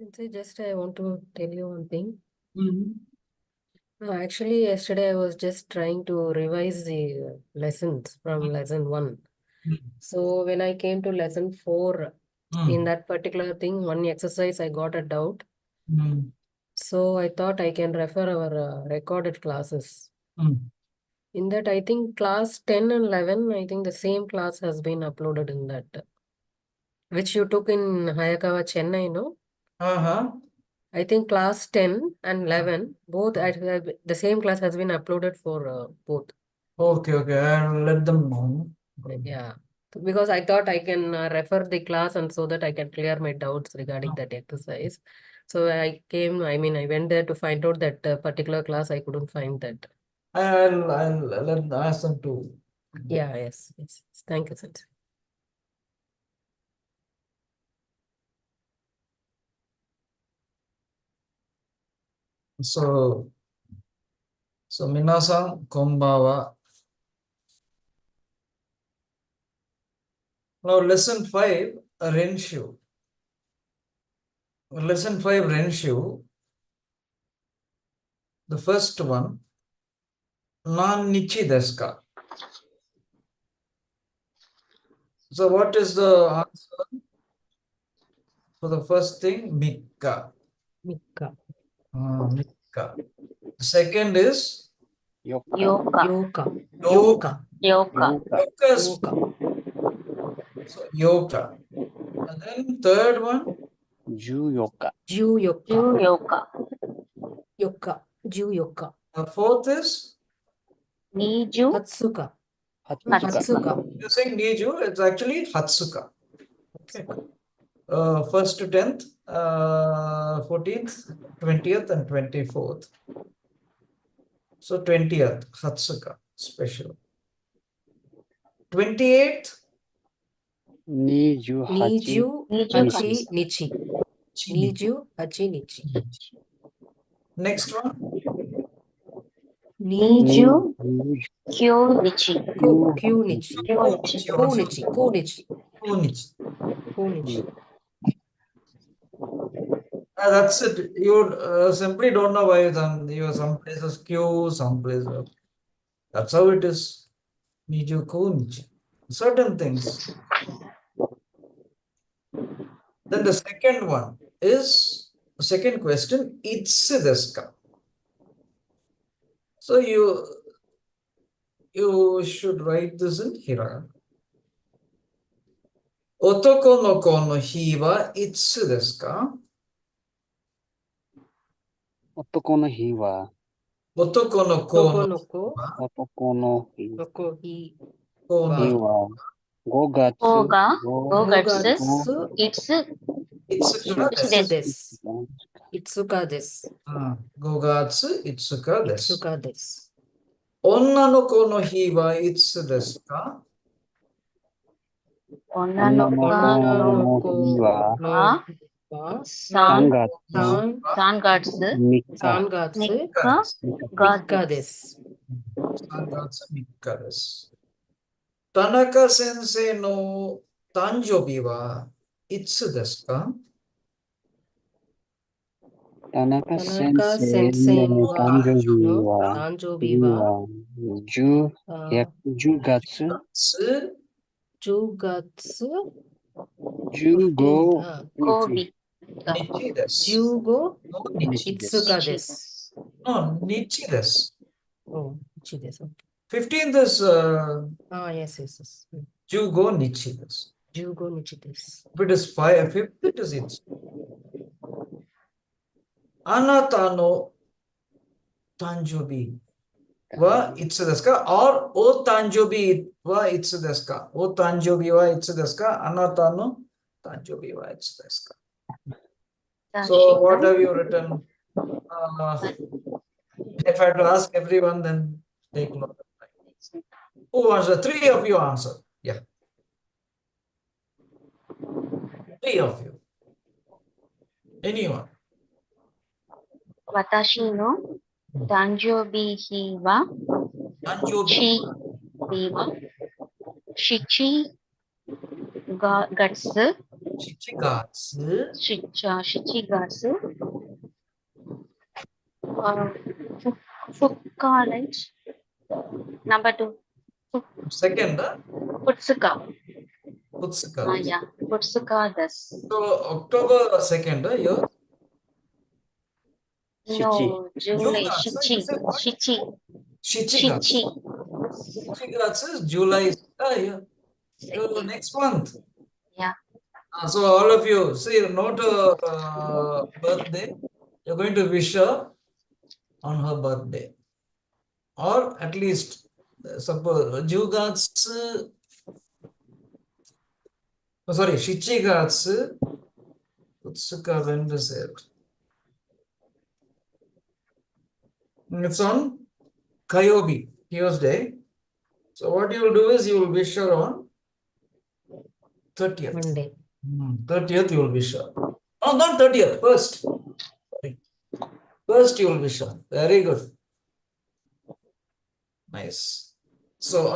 I want to tell you one thing. Mm. Actually, yesterday I was just trying to revise the lessons from lesson 1. Mm. So when I came to lesson 4, in that particular thing, one exercise I got a doubt. Mm. So I thought I can refer our recorded classes. Mm. In that, I think class 10 and 11, I think the same class has been uploaded in that, which you took in Hayakawa, Chennai, no? Uh-huh. I think class 10 and 11, both the same class has been uploaded for both. Okay. I'll let them know. Yeah, because I thought I can refer the class and so that I can clear my doubts regarding that exercise. So I went there to find out that particular class. I couldn't find that. I'll ask them to. Yeah, yes. Thank you, sir. So minasan konbawa. Now lesson 5, Renshu. Lesson 5, Renshu. The first one, nan nichi desu ka? So what is the answer for the first thing? Mikka. Mika. Mikka. The second is Yoka. Yoka. yoka. Yoka. Yoka. So yoka. And then third one, Juyoka. Juyoka. Juyoka. Yoka. Juyoka. the fourth is Niju. Hatsuka. Hatsuka. Hatsuka. you're saying Niju, it's actually Hatsuka. Okay. First to 10th, 14th, 20th, and 24th. So 20th, Hatsuka, special. 28th, Niju Hachi. Niju Hachi Nichi. Chini. Niju Hachi Nichi. Next one, Niju Kyonichi. Kyunichi. Konichi also. Konichi. Konichi. Konichi. That's it. You simply don't know why you some places Q, some places. That's how it is. Niju Konichi. Certain things. Then the second one is the second question. Itsu desu ka? So you should write this in hiragana. Otoko no ko no hi wa itsu desu ka? Otoko no hi wa. Otoko no ko no Otoko no hi ko no wa. 5月。5月 itsuka Itsu desu. desu. Itsuka desu. 5月5日です。Itsuka desu. 女の子の日はいつですか？女の子の日は3月3月3日です。3月3日です。田中先生の誕生日はいつですか？田中先生の誕生日は10月15日です。日です。日です。日です。15th is yes. 15日です。15日です。If it is 5th, it is it. あなたの誕生日はいつですか？ or お誕生日はいつですか？お誕生日はいつですか？あなたの誕生日はいつですか？ So what have you written? If I had to ask everyone, then take a lot of time. Who wants the 3 of you answer? Yeah. 3 of you. Anyone? 私の誕生日は7月 Shichigatsu. Shichigatsu. Fuka, right? Number 2. Second, Futsuka. Futsuka. Yeah. Futsuka desu. So October 2nd, yeah. Shichi. No, July. Jugatsu, you said what? Shichi. Shichigatsu is July. Yeah. So next month. Yeah. So all of you, see, note birthday. You're going to wish her on her birthday. Or at least, suppose, Jugatsu, sorry, Shichigatsu, Futsuka, when is it? It's on Kyobi, Tuesday. So what you will do is you will wish her on 30th. Monday. 30th you will wish her. Oh, not 30th, first. Sorry. First you will wish her. Very good. Nice. So,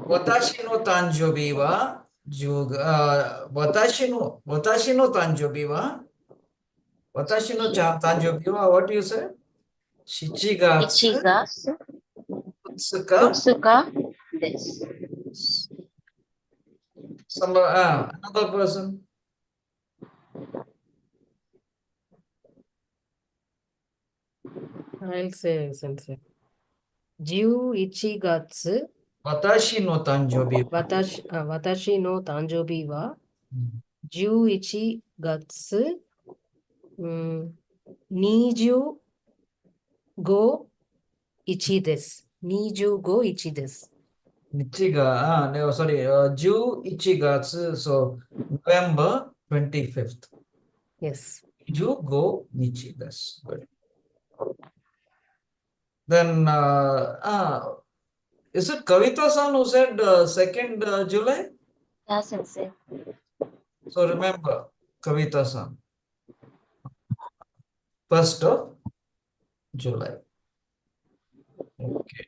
watashi no tanjobi wa watashi no tanjobi wa, what do you say? Shichigatsu Shichigatsu. Futsuka. Futsuka desu. Another person. I'll say sensei. Jiu Ichigatsu. Watashi no tanjobi wa. Watashi no tanjobi wa 11月25日です。25日です。No, sorry, 11月, so November 25th. Yes. 15日です. Good. Then, is it Kavita-san who said 2nd July? Yeah, sensei. So remember, Kavita-san. 1st of July. Okay.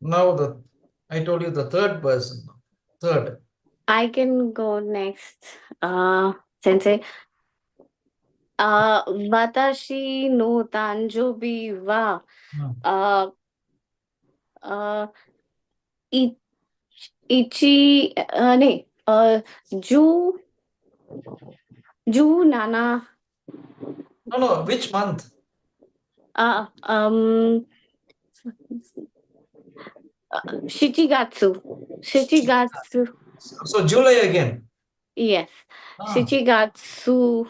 Now I told you the third person. Third. I can go next. Sensei. Watashi no tanjobi wa June No, which month? Shichigatsu. So July again. Yes. Shichigatsu.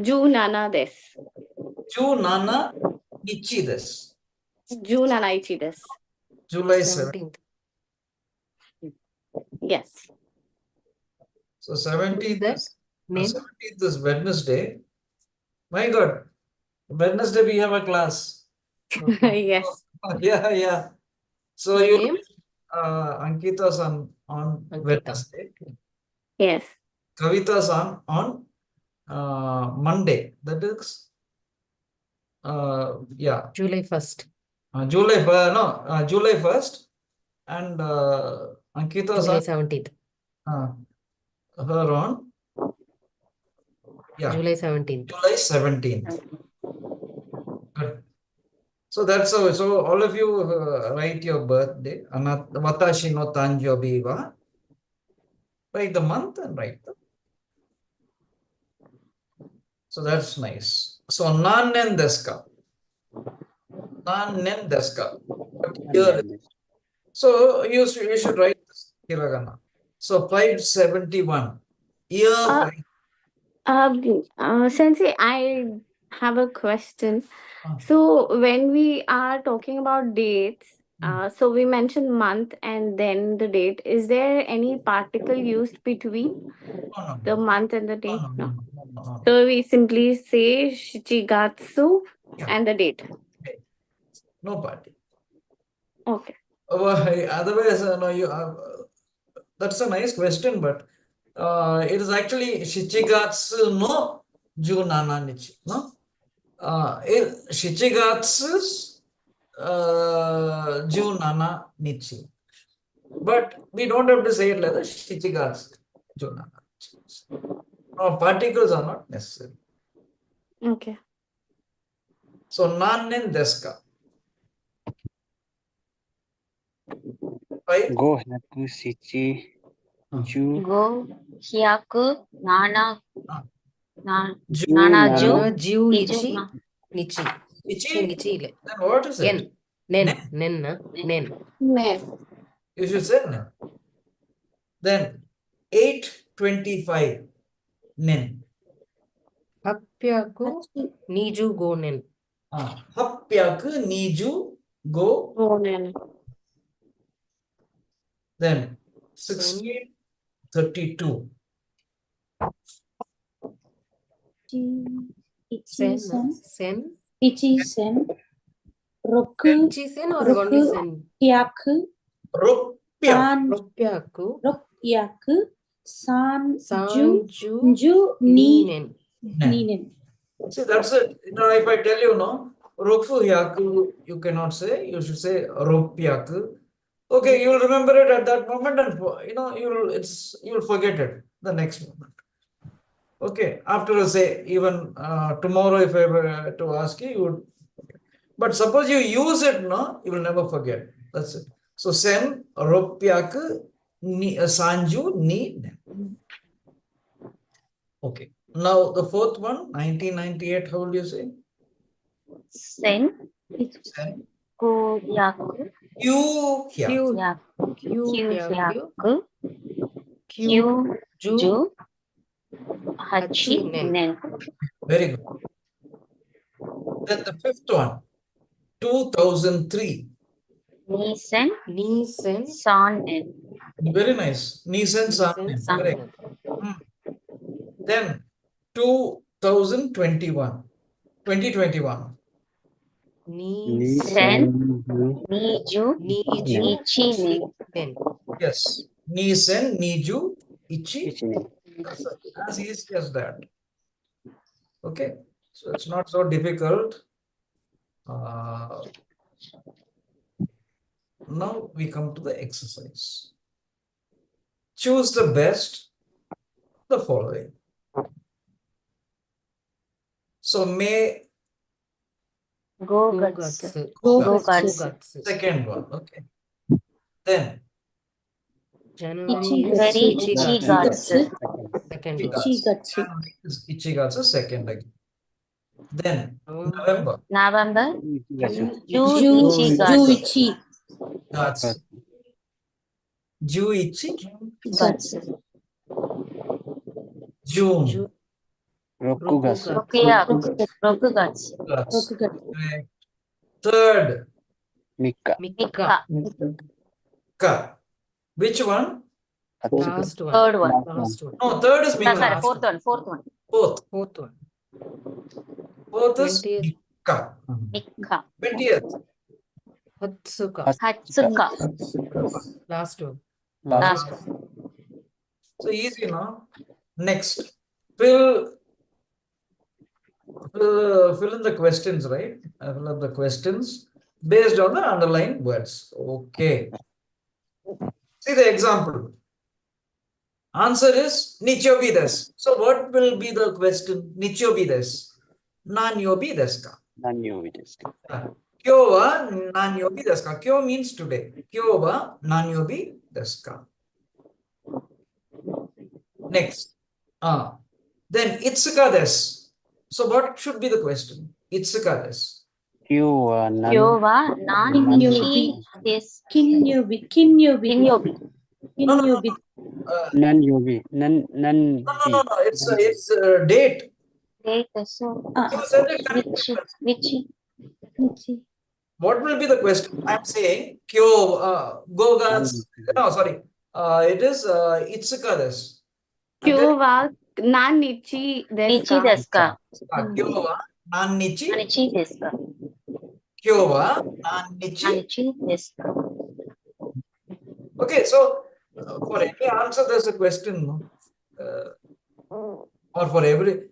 June 7 desu. 17日です。 June 7 desu. July 17th. 17th. Yes. So 17th that is, name? 17th is Wednesday. My God, Wednesday we have a class. Yes. Yeah. So Her you name? Ankita-san on Ankita. Wednesday. Yes. Kavita-san on Monday. That is, July 1st. July 1st. And July Ankita-san, 17th. her on, July 17th. July 17th. Good. So that's how. So all of you write your birthday. Watashi no tanjobi wa. Write the month and write the. So that's nice. So nannen desu ka? Nannen desu ka? What year? So you should write this hiragana. So 571. Year 5. Sensei, I have a question. So when we are talking about dates, so we mentioned month and then the date. Is there any particle used between the month and the date? No. So we simply say Shichigatsu and the date. No party. Okay. Otherwise, no, that's a nice question, but it is actually Shichigatsu no 17 日. No? Shichigatsu 17 日. But we don't have to say it like that. Shichigatsu. No, particles are not necessary. Okay. So, nannen desu ka? Right? Go hyaku shichi ju Go hyaku nana Ah. nana nana ju Jiu iju ichi na nichi. Ichi? Nichi ile. Then what is it? Nen. Nen. You should say nen. Then 825 nen. Hapyaku niju go nen. Hapyaku niju go. Go nen. Then 1632. Sen. Ichi sen. Roku Ichi sen or only sen? yaku Rupya. san Hapyaku yaku san sanju ju ni nen. ninen. See, that's it. If I tell you, no, Roku hyaku, you cannot say. You should say Rupyaku. Okay, you'll remember it at that moment, and you'll forget it the next moment. Okay, after say even tomorrow, if I were to ask you, you would. But suppose you use it, no, you will never forget. That's it. So sen Rupyaku ni sanju ni nen. Okay. Now the fourth one, 1998. How will you say? sen Sen. go hyaku Kyu hyaku. hyaku Kyu hyaku kyu ju ju hachi hachi nen. nen. Very good. Then the fifth one, 2003. Ni sen Ni sen san nen. Very nice. Nisen san. Correct. Then 2021. 2021. Ni sen ju ni ju niju ichi nen. nen. Yes. Nisen niju ichi. ichi That's as easy as that. Okay. So it's not so difficult. Now we come to the exercise. Choose the best, the following. So may Go Gogatsu. Gogatsu. second one. Okay. Then January Very is Ichigatsu. second one. Ichigatsu. is Ichigatsu second again. Then November. November. November ichigatsu Ju Ichigatsu. ichi Gatsu. Juichi. Gatsu. June. Ju rokugatsu Rokugatsu. Rokugatsu. Gatsu. Rokugatsu. Correct. Third. mikka Mika. Ka. Which one? Last one. Third one. Last one. No, third is Sorry, Mika. Last fourth one. Fourth one. Fourth. Fourth one. Fourth is 20th. Mika. Mikka. 20th. Hatsuka. Hatsuka. Last one. Last one. So easy, no? Next. Fill in the questions, right? Fill up the questions based on the underlying words. Okay. See the example. Answer is nichobi desu. So what will be the question? Nichobi desu. Nanyobi desu ka? nanyobi desu ka Kyo wa nanyobi desu ka? Kyo means today. Kyo wa nanyobi desu ka? Next. Then itsuka desu. So what should be the question? Itsuka desu. kyo wa Kyo wa nanyobi desu. Kinyobi. Kinyobi. Kinyobi. nanyobi nan No. It's date. Date so You said it correctly. which What will be the question? I'm saying kyo gogas. No, sorry. It is itsuka desu. Kyo wa nanichi desu nichi ka? desu ka? Kyo wa nannichi. Nanichi desu ka? Kyo wa nannichi. Nanichi desu ka? Okay, so for every answer, there's a question. No? Or for every.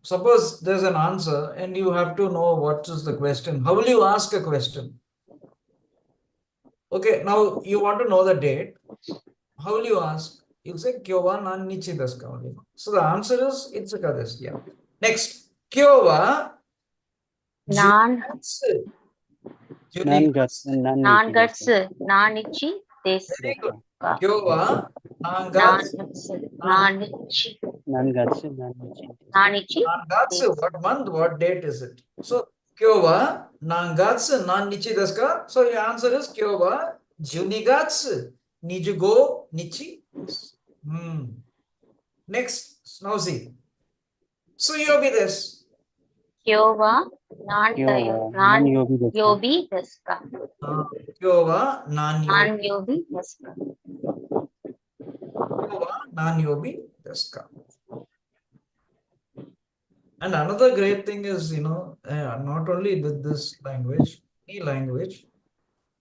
Suppose there's an answer and you have to know what is the question. How will you ask a question? Okay, now you want to know the date. How will you ask? You'll say Kyowa nan nichi desu ka only. So the answer is Itsuka desu. Yeah. Next, Kyowa Nan Junigatsu. Nangatsu, Junigatsu. Nannichi Nanichi desu Very good. ka. Kyowa Nangatsu. Nanichi Nangatsu, Nannichi. Nanichi Nangatsu. desu. What month? What date is it? So Kyowa Nangatsu nan nichi desu ka? So your answer is Kyowa Junigatsu. Nijugo nichi desu. Next, now see. Suyobi desu. Kyowa nan Kyowa, nan Nanyobi desu ka? yobi desu ka. Kyowa nan Nan yobi desu ka. yobi desu ka? And another great thing is, not only with this language, any language,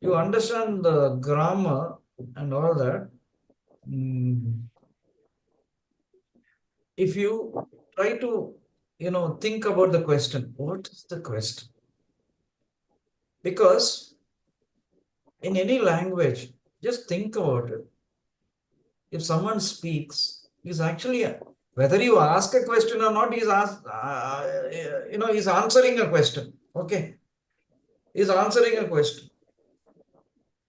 you understand the grammar and all that. If you try to, think about the question, what is the question? Because in any language, just think about it. If someone speaks, he's actually, whether you ask a question or not, he's answering a question. Okay. He's answering a question.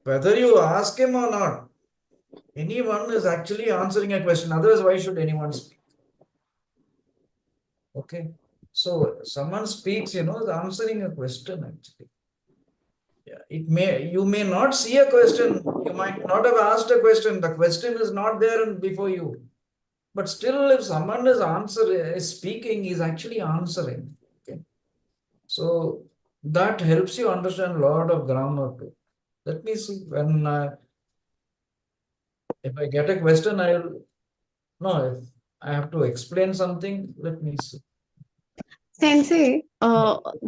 Whether you ask him or not, anyone is actually answering a question. Otherwise, why should anyone speak? Okay. So someone speaks, is answering a question actually. Yeah, you may not see a question. You might not have asked a question. The question is not there before you. But still, if someone is speaking, he's actually answering. Okay. So that helps you understand a lot of grammar too. Let me see when if I get a question, if I have to explain something, let me see. Sensei,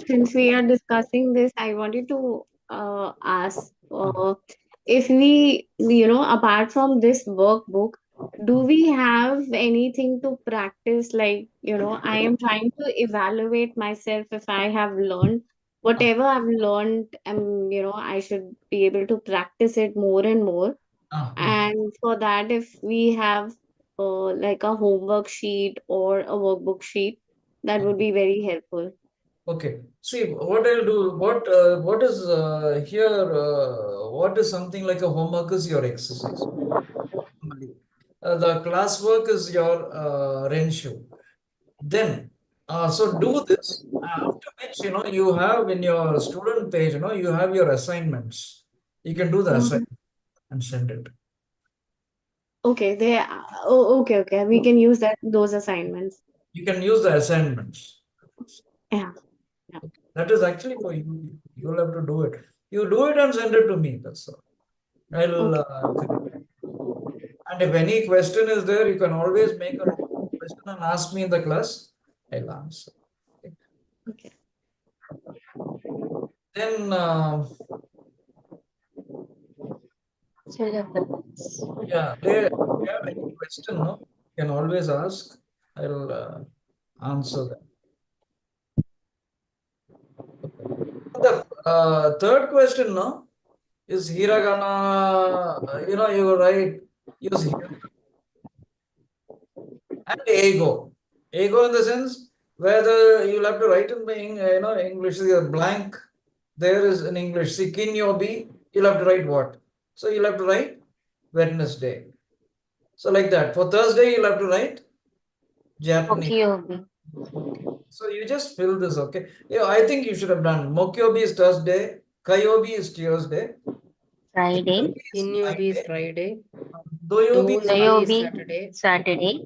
since we are discussing this, I wanted to ask if we, apart from this workbook, do we have anything to practice? Like, I am trying to evaluate myself if I have learned whatever I've learned, and, I should be able to practice it more and more. And for that, if we have like a homework sheet or a workbook sheet, that would be very helpful. Okay. See, what I'll do, what is here, what is something like a homework is your exercise. The classwork is your renshu. Then, so do this, after which, you have in your student page, you have your assignments. You can do the assignment and send it. Okay, okay. We can use those assignments. You can use the assignments. Yeah. That is actually for you. You'll have to do it. You do it and send it to me. That's all. And if any question is there, you can always make a question and ask me in the class. I'll answer. Okay. Then, yeah, if you have any question, no, you can always ask. I'll answer them. Okay. The third question, no, is hiragana. You write, use hiragana. And ego. Ego in the sense whether you'll have to write in English, blank. There is in English. See, kinyobi, you'll have to write what? So you'll have to write Wednesday. So like that. For Thursday, you'll have to write Japanese. Mokyobi. So you just fill this, okay? Yeah, I think you should have done. Mokyobi is Thursday. Kayobi is Tuesday. Friday. Kinyobi is Friday. Doyobi is Doyobi is Doyobi Saturday. Saturday.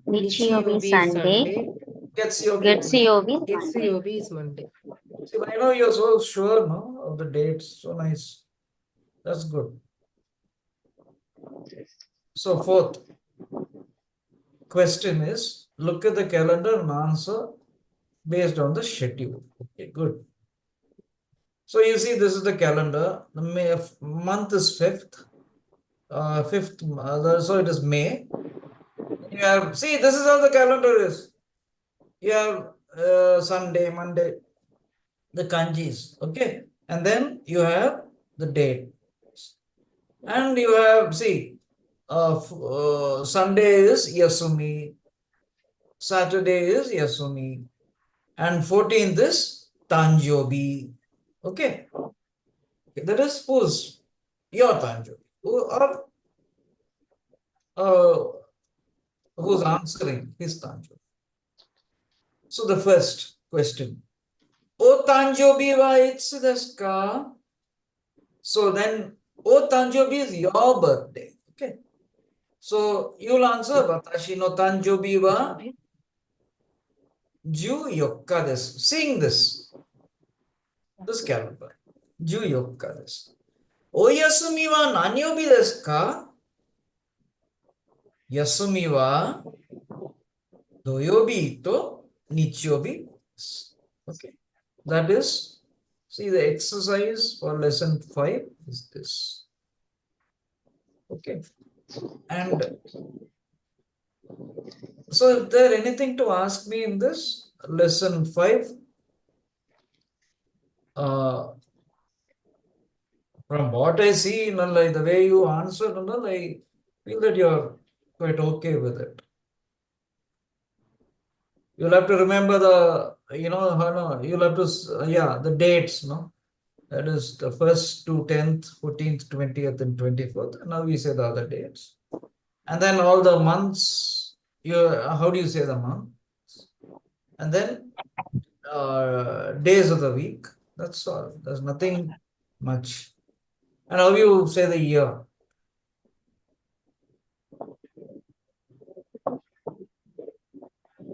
Nichiyobi Nichiyobi is Sunday. Sunday. Getsuyobi Monday. Getsuyobi is Monday. See, I know you're so sure, no, of the dates. So nice. That's good. So fourth question is, look at the calendar and answer based on the schedule. Okay, good. So you see, this is the calendar. The month is 5th. So it is May. You have, see, this is how the calendar is. You have Sunday, Monday, the kanjis, okay? And then you have the date. And you have, see, Sunday is Yasumi, Saturday is Yasumi, and 14th is Tanjobi. Okay. That is who's your Tanjobi. Or who's answering his Tanjobi. So the first question. O Tanjobi wa itsu desu ka? So then, O Tanjobi is your birthday. Okay. So you'll answer, Watashi no Tanjobi wa 14 desu. Sing this calendar. 14 desu. O Yasumi wa nani yobi desu ka? Yasumi wa Doyobi to Nichiyobi. Okay. That is, see, the exercise for lesson 5 is this. Okay. And so, is there anything to ask me in this lesson 5? From what I see, like the way you answered, I feel that you're quite okay with it. You'll have to remember the, you'll have to, the dates, no? That is the 1st to 10th, 14th, 20th, and 24th. And now we say the other dates. And then all the months, how do you say the month? And then days of the week. That's all. There's nothing much. And how you say the year?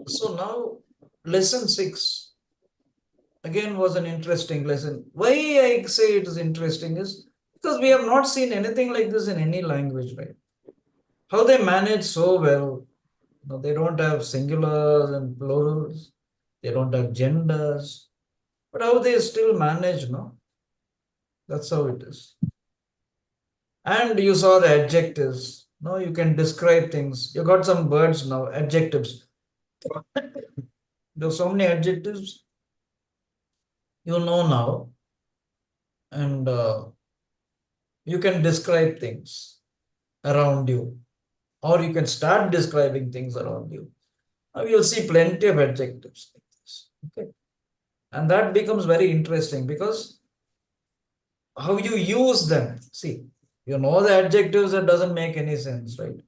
So now, lesson 6 again was an interesting lesson. Why I say it is interesting is because we have not seen anything like this in any language, right? How they manage so well. They don't have singulars and plurals. They don't have genders. But how they still manage, no? That's how it is. And you saw the adjectives. No, you can describe things. You got some words now, adjectives. There's so many adjectives you know now. And you can describe things around you. Or you can start describing things around you. Now you'll see plenty of adjectives like this. Okay. And that becomes very interesting because how you use them. See, you know the adjectives, that doesn't make any sense, right?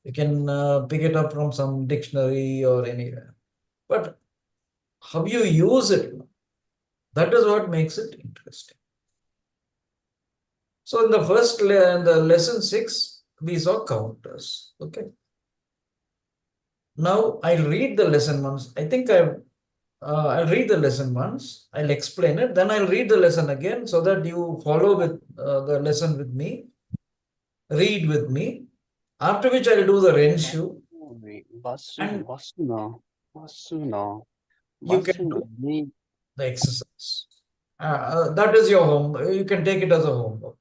You can pick it up from some dictionary or anywhere. But how you use it, that is what makes it interesting. So in the first lesson 6, we saw counters. Okay. Now I'll read the lesson once. I think I'll read the lesson once. I'll explain it. Then I'll read the lesson again so that you follow with the lesson with me. Read with me. After which I'll do the Renshu. And you can do the exercise. That is your homework. You can take it as a homework.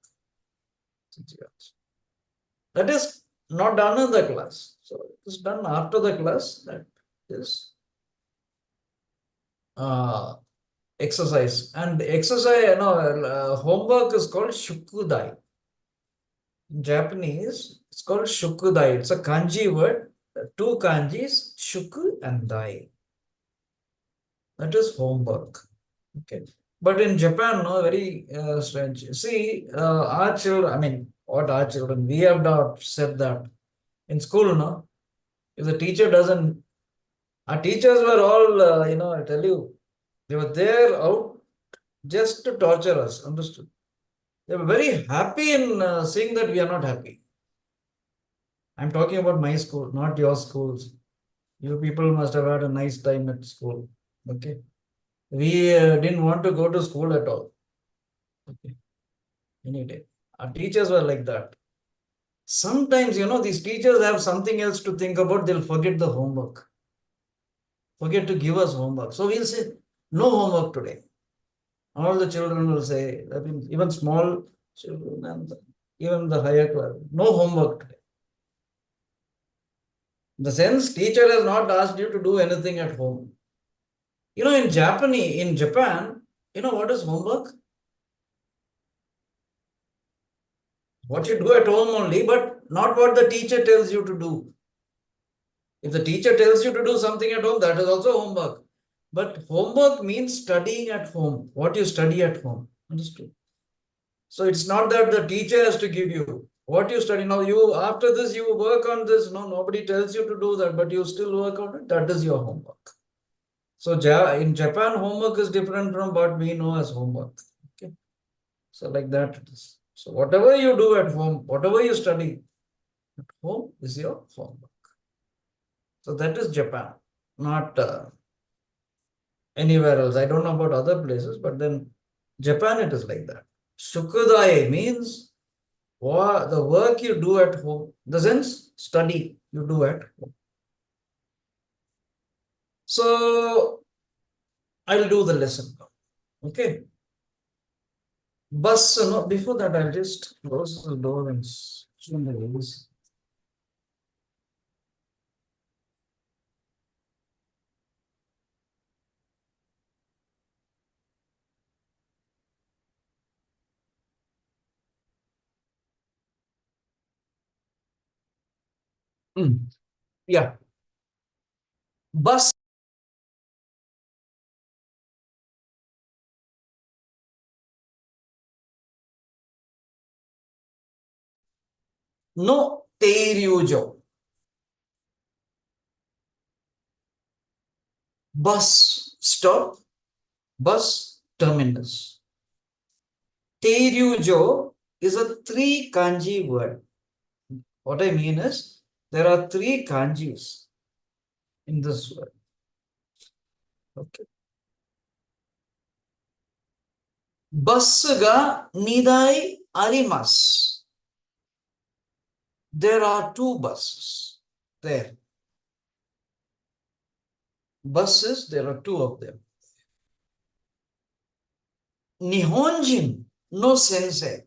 That is not done in the class. So it is done after the class. That is exercise. And exercise, homework is called shukudai. In Japanese, it's called shukudai. It's a kanji word. 2 kanjis, shuku and dai. That is homework. Okay. But in Japan, very strange. See, our children, what our children, we have not said that. In school, no, if the teacher doesn't, our teachers were all, I tell you, they were there out just to torture us, understood? They were very happy in seeing that we are not happy. I'm talking about my school, not your schools. You people must have had a nice time at school. Okay. We didn't want to go to school at all. Okay. Any day. Our teachers were like that. Sometimes, these teachers have something else to think about. They'll forget the homework. Forget to give us homework. So we'll say, no homework today. All the children will say, even small children and even the higher class, no homework today. In the sense, teacher has not asked you to do anything at home. In Japan, what is homework? What you do at home only, but not what the teacher tells you to do. If the teacher tells you to do something at home, that is also homework. But homework means studying at home, what you study at home. Understood? So it's not that the teacher has to give you what you study. Now you, after this, you work on this. No, nobody tells you to do that, but you still work on it. That is your homework. So in Japan, homework is different from what we know as homework. Okay. So like that it is. So whatever you do at home, whatever you study at home is your homework. So that is Japan, not anywhere else. I don't know about other places, but then Japan, it is like that. Sukudai means the work you do at home, in the sense study you do at home. So I'll do the lesson now. Okay. Bus, no, before that, I'll just close the door and swim the waves. Yeah. Bus. No Teiryujo. Bus stop, bus terminus. Teiryujo is a 3 kanji word. What I mean is, there are 3 kanjis in this word. Okay. Bus ga nidai arimasu. There are 2 buses there. Buses, there are 2 of them. Nihonjin no sensei.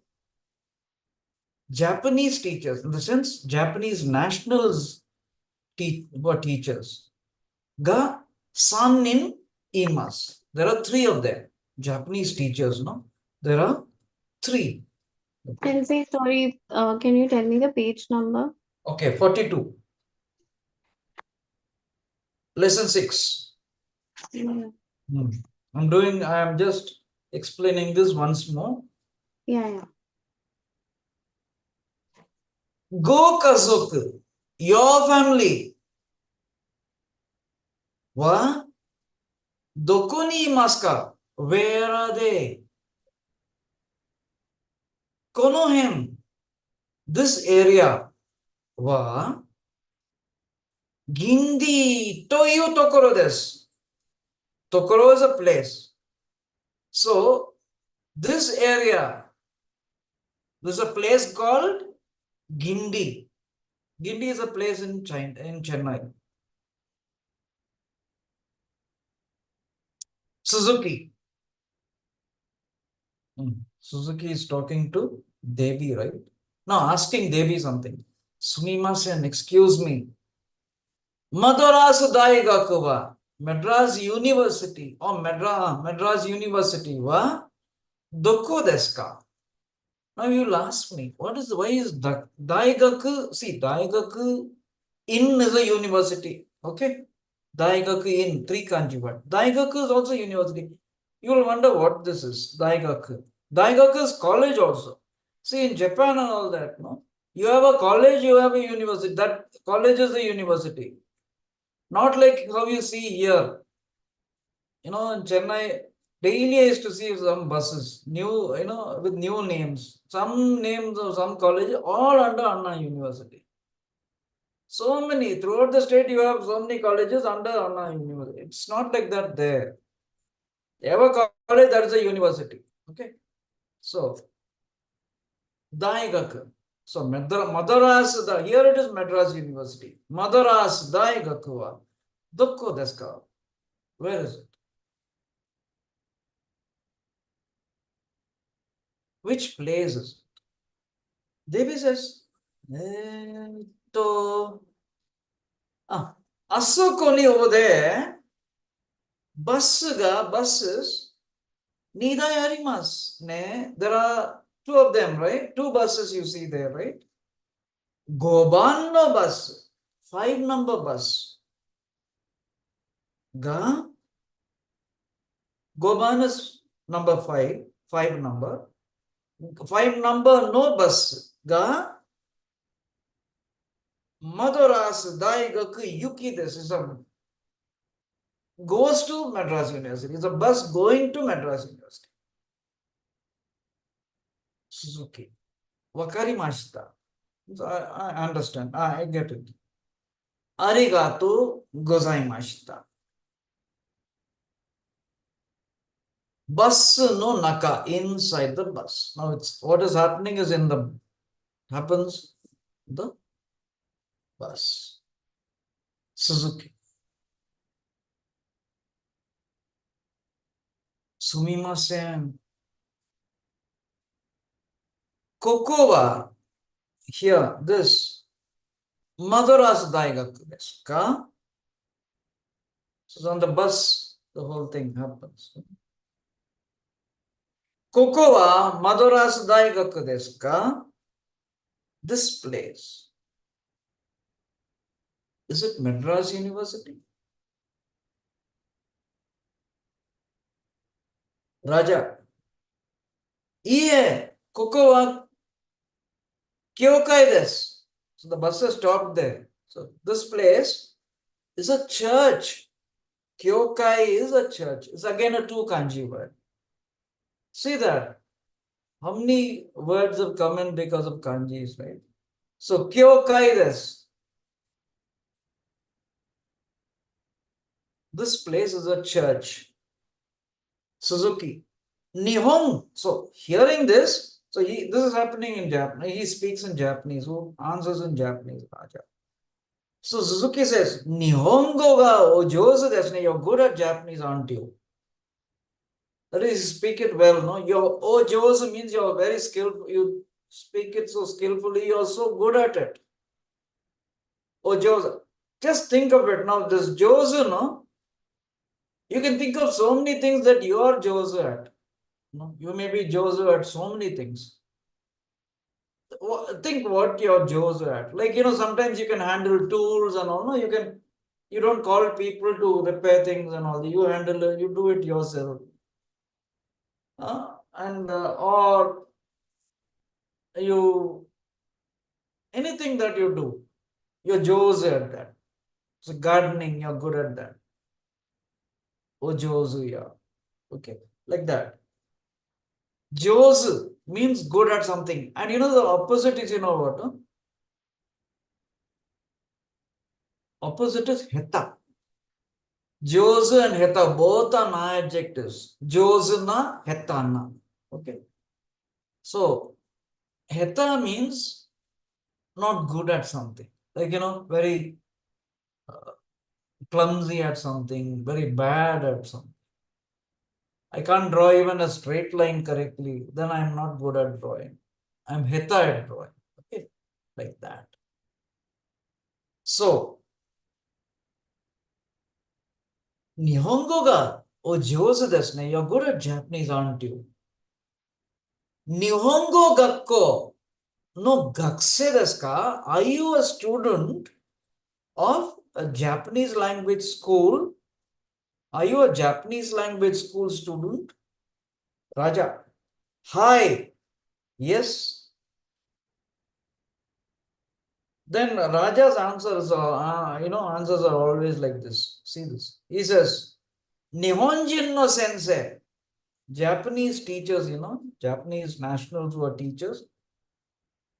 Japanese teachers, in the sense Japanese nationals were teachers. Ga sannin imasu. There are 3 of them. Japanese teachers, no? There are 3. Sensei, sorry, can you tell me the page number? Okay, 42. Lesson 6. Yeah, I am just explaining this once more. yeah. Go kazoku, your family. Wa doko ni imasu ka? Where are they? Konohen, this area. Wa Gindi to iu tokoro desu. Tokoro is a place. So this area, there's a place called Gindi. Gindi is a place in China, in Chennai. Suzuki. Suzuki is talking to Devi, right? Now asking Devi something. Sumimasen, excuse me. Madras Daigaku wa Madras University or Madras University wa doko desu ka? Now you'll ask me, why is Daigaku? See, Daigaku in is a university. Okay? Daigaku in, 3 kanji word. Daigaku is also university. You will wonder what this is, Daigaku. Daigaku is college also. See, in Japan and all that, no? You have a college, you have a university. That college is a university. Not like how you see here. You know, in Chennai, daily I used to see some buses, new, with new names. Some names of some colleges, all under Anna University. So many, throughout the state, you have so many colleges under Anna University. It's not like that there. They have a college, that is a university. Okay. So, Daigaku. So, Madras, here it is Madras University. Madras Daigaku wa doko desu ka? Where is it? Which place is it? Devi says, Asokoni over there, buses, nidai arimasu. There are Two of them, right? Two buses you see there, right? Goban no bus, 5-number bus. Ga Goban is number 5, 5-number. 5-number no bus. Ga Maduras Daigaku Yuki. This is a goes to Madras University. It's a bus going to Madras University. Suzuki. Wakarimashita. So I understand. I get it. Arigato gozaimashita. Bus no naka, inside the bus. Now it's what is happening is happens in the bus. Suzuki. Sumimasen. Koko wa here this Maduras Daigaku desu ka? So on the bus the whole thing happens. Koko wa Maduras Daigaku desu ka? This place. Is it Madras University? Raja. Iye, koko wa kyokai desu. So the bus has stopped there. So this place is a church. Kyokai is a church. It's again a 2 kanji word. See that? How many words have come in because of kanjis, right? So kyokai desu. This place is a church. Suzuki. Nihon. So hearing this, so this is happening in Japanese. He speaks in Japanese. Who answers in Japanese? Raja. So Suzuki says, Nihongo ga ojozu desu ne. You're good at Japanese, aren't you? That is, you speak it well, no? Your ojozu means you're very skillful. You speak it so skillfully. You're so good at it. Ojozu. Just think of it now. This jozu, no? You can think of so many things that you are jozu at. No, you may be jozu at so many things. Think what you're jozu at. Like, sometimes you can handle tools and all. No, you don't call people to repair things and all. You handle it, you do it yourself. Or anything that you do, you're jozu at that. So gardening, you're good at that. Ojozu, yeah. Okay, like that. Jozu means good at something. And the opposite is, what? Huh? Opposite is heta. Jozu and heta, both are na adjectives. Jozu na, heta na. Okay. So, heta means not good at something. Like, very clumsy at something, very bad at something. I can't draw even a straight line correctly. Then I'm not good at drawing. I'm heta at drawing. Okay. Like that. So, Nihongo ga ojozu desu ne. You're good at Japanese, aren't you? Nihongo gakko no gakusei desu ka? Are you a student of a Japanese language school? Are you a Japanese language school student? Raja. Hi. Yes. Then Raja's answers answers are always like this. See this. He says, Nihonjin no sensei. Japanese teachers, Japanese nationals who are teachers.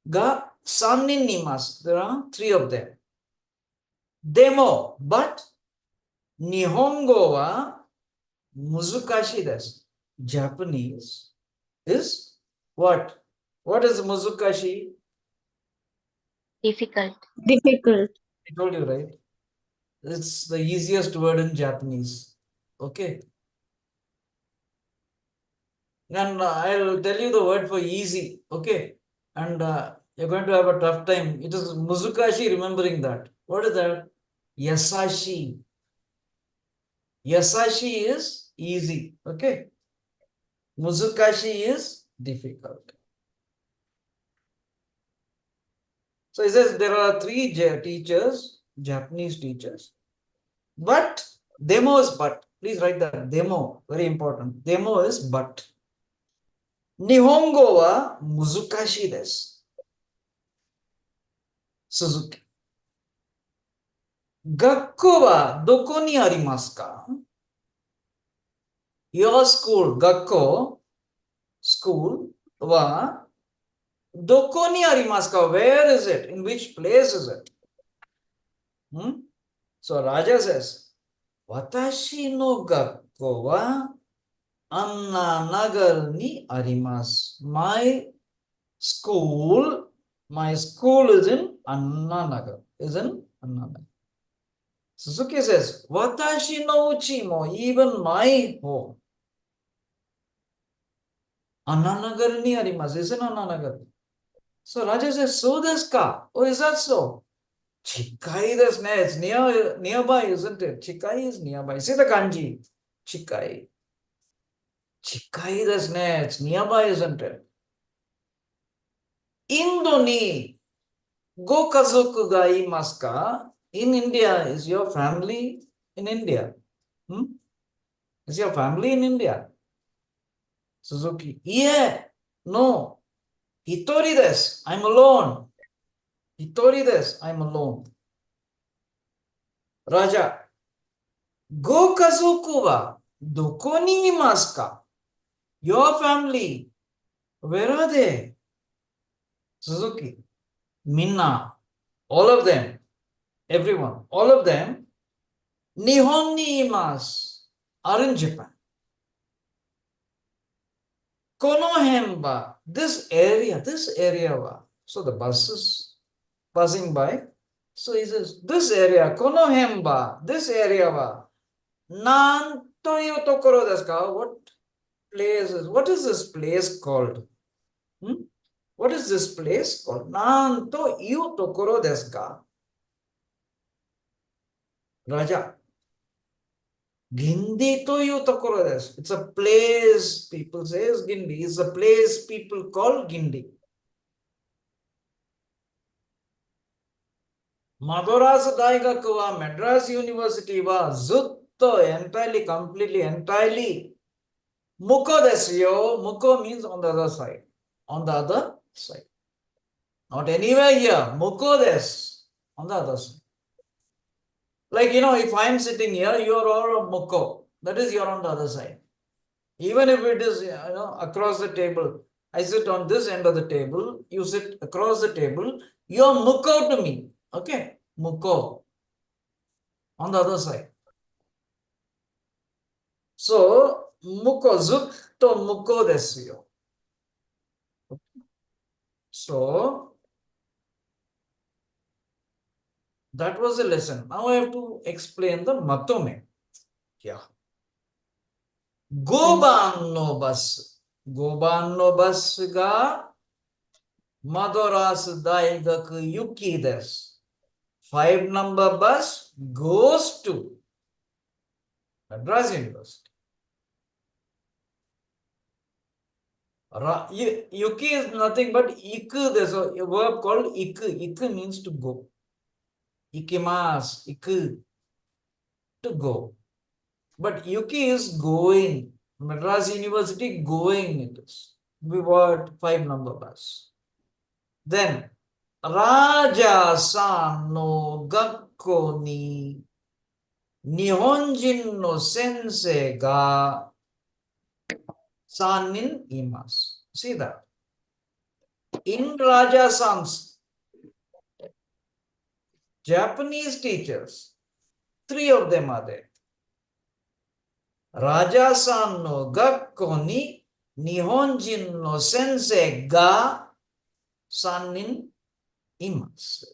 Ga sannin nimasu. There are 3 of them. Demo, but Nihongo wa muzukashi desu. Japanese is what? What is muzukashi? Difficult. Difficult. I told you, right? It's the easiest word in Japanese. Okay. And I'll tell you the word for easy. Okay. And you're going to have a tough time. It is muzukashi, remembering that. What is that? Yasashi. Yasashi is easy. Okay. Muzukashi is difficult. So he says there are 3 teachers, Japanese teachers, but demo is but. Please write that. Demo, very important. Demo is but. Nihongo wa muzukashi desu. Suzuki. Gakko wa doko ni arimasu ka? Your school, Gakko, school, wa doko ni arimasu ka? Where is it? In which place is it? So Raja says, Watashi no gakko wa Anna Nagar ni arimasu. My school is in Anna Nagar. Is in Anna Nagar. Suzuki says, Watashi no uchi mo, even my home. Anna Nagar ni arimasu. Is in Anna Nagar. So Raja says, so desu ka? Oh, is that so? Chikai desu ne. It's nearby, isn't it? Chikai is nearby. See the kanji. Chikai. Chikai desu ne. It's nearby, isn't it? Indo ni go kazoku ga imasu ka? In India, is your family in India? Is your family in India? Suzuki, yeah, no. Hitori desu. I'm alone. Hitori desu. I'm alone. Raja, go kazoku wa doko ni imasu ka? Your family, where are they? Suzuki, minna, all of them, everyone, all of them, Nihon ni imasu, are in Japan. Kono henba, this area wa. So the bus is passing by. So he says, this area, kono henba, this area wa. Nan toyu tokoro desu ka? What is this place called? What is this place called? Nan toyu tokoro desu ka? Raja, Gindi toyu tokoro desu. It's a place, people say is Gindi. It's a place people call Gindi. Madras Daigaku wa Madras University wa zutto entirely muko desu yo. Muko means on the other side. On the other side. Not anywhere here. Muko desu. On the other side. Like, if I'm sitting here, you're all muko. That is, you're on the other side. Even if it is, across the table. I sit on this end of the table. You sit across the table. You're muko to me. Okay? Muko. On the other side. So, muko, zutto muko desu yo. So, that was a lesson. Now I have to explain the matome. Yeah. Goban no bus. Goban no bus ga Madras Daigaku yuki desu. 5 number bus goes to Madras University. Yuki is nothing but iku. There's a verb called iku. Iku means to go. Ikimasu, iku, to go. But yuki is going. Madras University going it is. We word 5 number bus. Then Raja-san no gakko ni Nihonjin no sensei ga 3 nin imasu. See that? In Raja-san's Japanese teachers, 3 of them are there. Raja-san no gakko ni Nihonjin no sensei ga 3 nin imasu.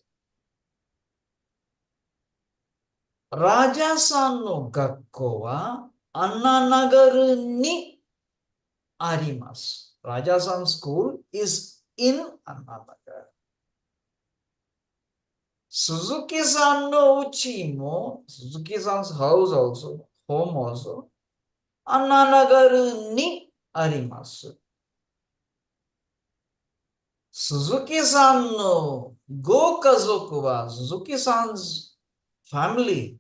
Raja-san no gakko wa Anna Nagar ni arimasu. Raja-san school is in Anna Nagar. Suzuki-san no uchi mo, Suzuki-san's house also, home also, Anna Nagar ni arimasu. Suzuki-san no Go Kazoku wa Suzuki-san's family.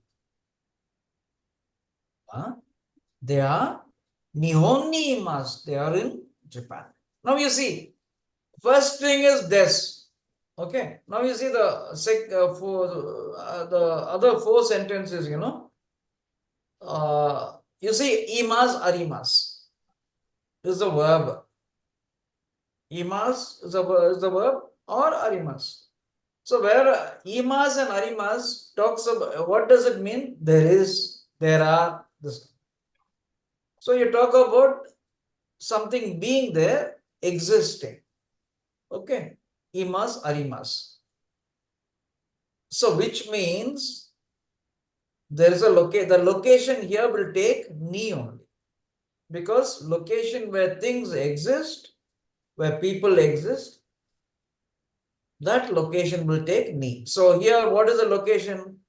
They are Nihon ni imasu. They are in Japan. Now you see, first thing is this. Okay. Now you see the the other four sentences. You see, imas, arimas is the verb. Imas is the verb or arimas. So where imas and arimas talks about, what does it mean? There are, this. So you talk about something being there, existing. Okay. Imas, arimas. So which means there is a the location here will take ni only. Because location where things exist, where people exist, that location will take ni. So here, what is the location?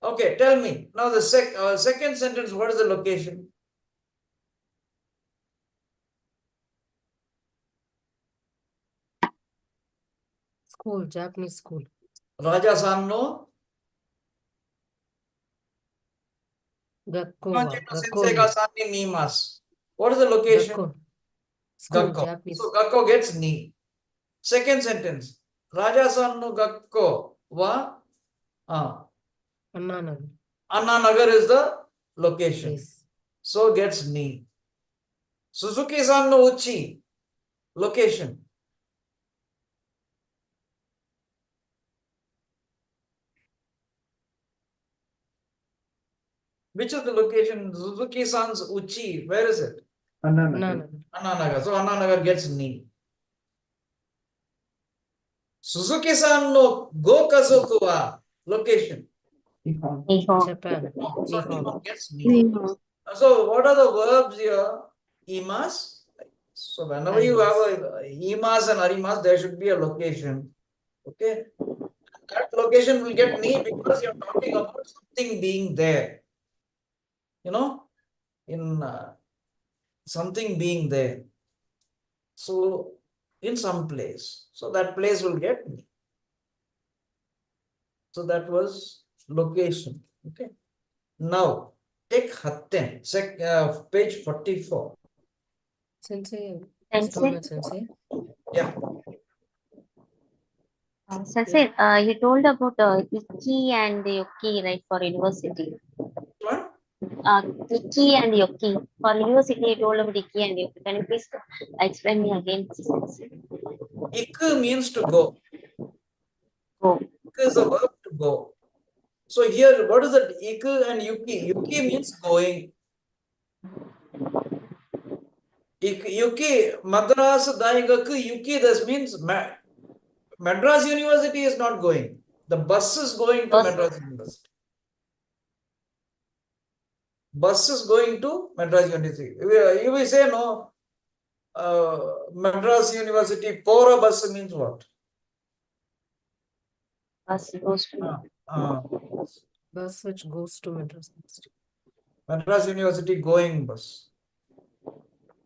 Okay, tell me. Now the second sentence, what is the location? School, Japanese school. Raja-san no Gakko wa, Sensei ga san ni nimasu. What is the location? Gakko. School, Gakko. Japanese. So Gakko gets ni. Second sentence. Raja-san no Gakko wa Anna Anna Nagar is the location. Yes. So gets ni. Suzuki-san no uchi, location. Which is the location? Suzuki-san's uchi, where is it? Anna. Anna-nagar. So Anna-nagar gets ni. Suzuki-san no go kazoku wa, location. Nihon. Japan. So Nihon. Nihon gets ni. So what are the verbs here? Imas. So whenever you have a imas and arimas, there should be a location. Okay. That location will get ni because you're talking about something being there. In something being there. So in some place. So that place will get ni. So that was location. Okay. Now take Hatten, page 44. Sensei. Sensei. Sensei. Yeah. Sensei, you told about Ikki and Yoki, right, for university. What? Ikki and Yoki. For university, you told about Ikki and Yoki. Can you please explain me again, Sensei? Iku means to go. Go. Iku is a verb to go. So here, what is it? Iku and Yuki. Yuki means going. Yuki, Madras Daigaku, Yuki, this means Madras University is not going. The bus is going to Bus. Madras University. Bus is going to Madras University. You will say no, Madras University, Pora bus means what? Bus goes to. Bus which goes to Madras University. Madras University going bus.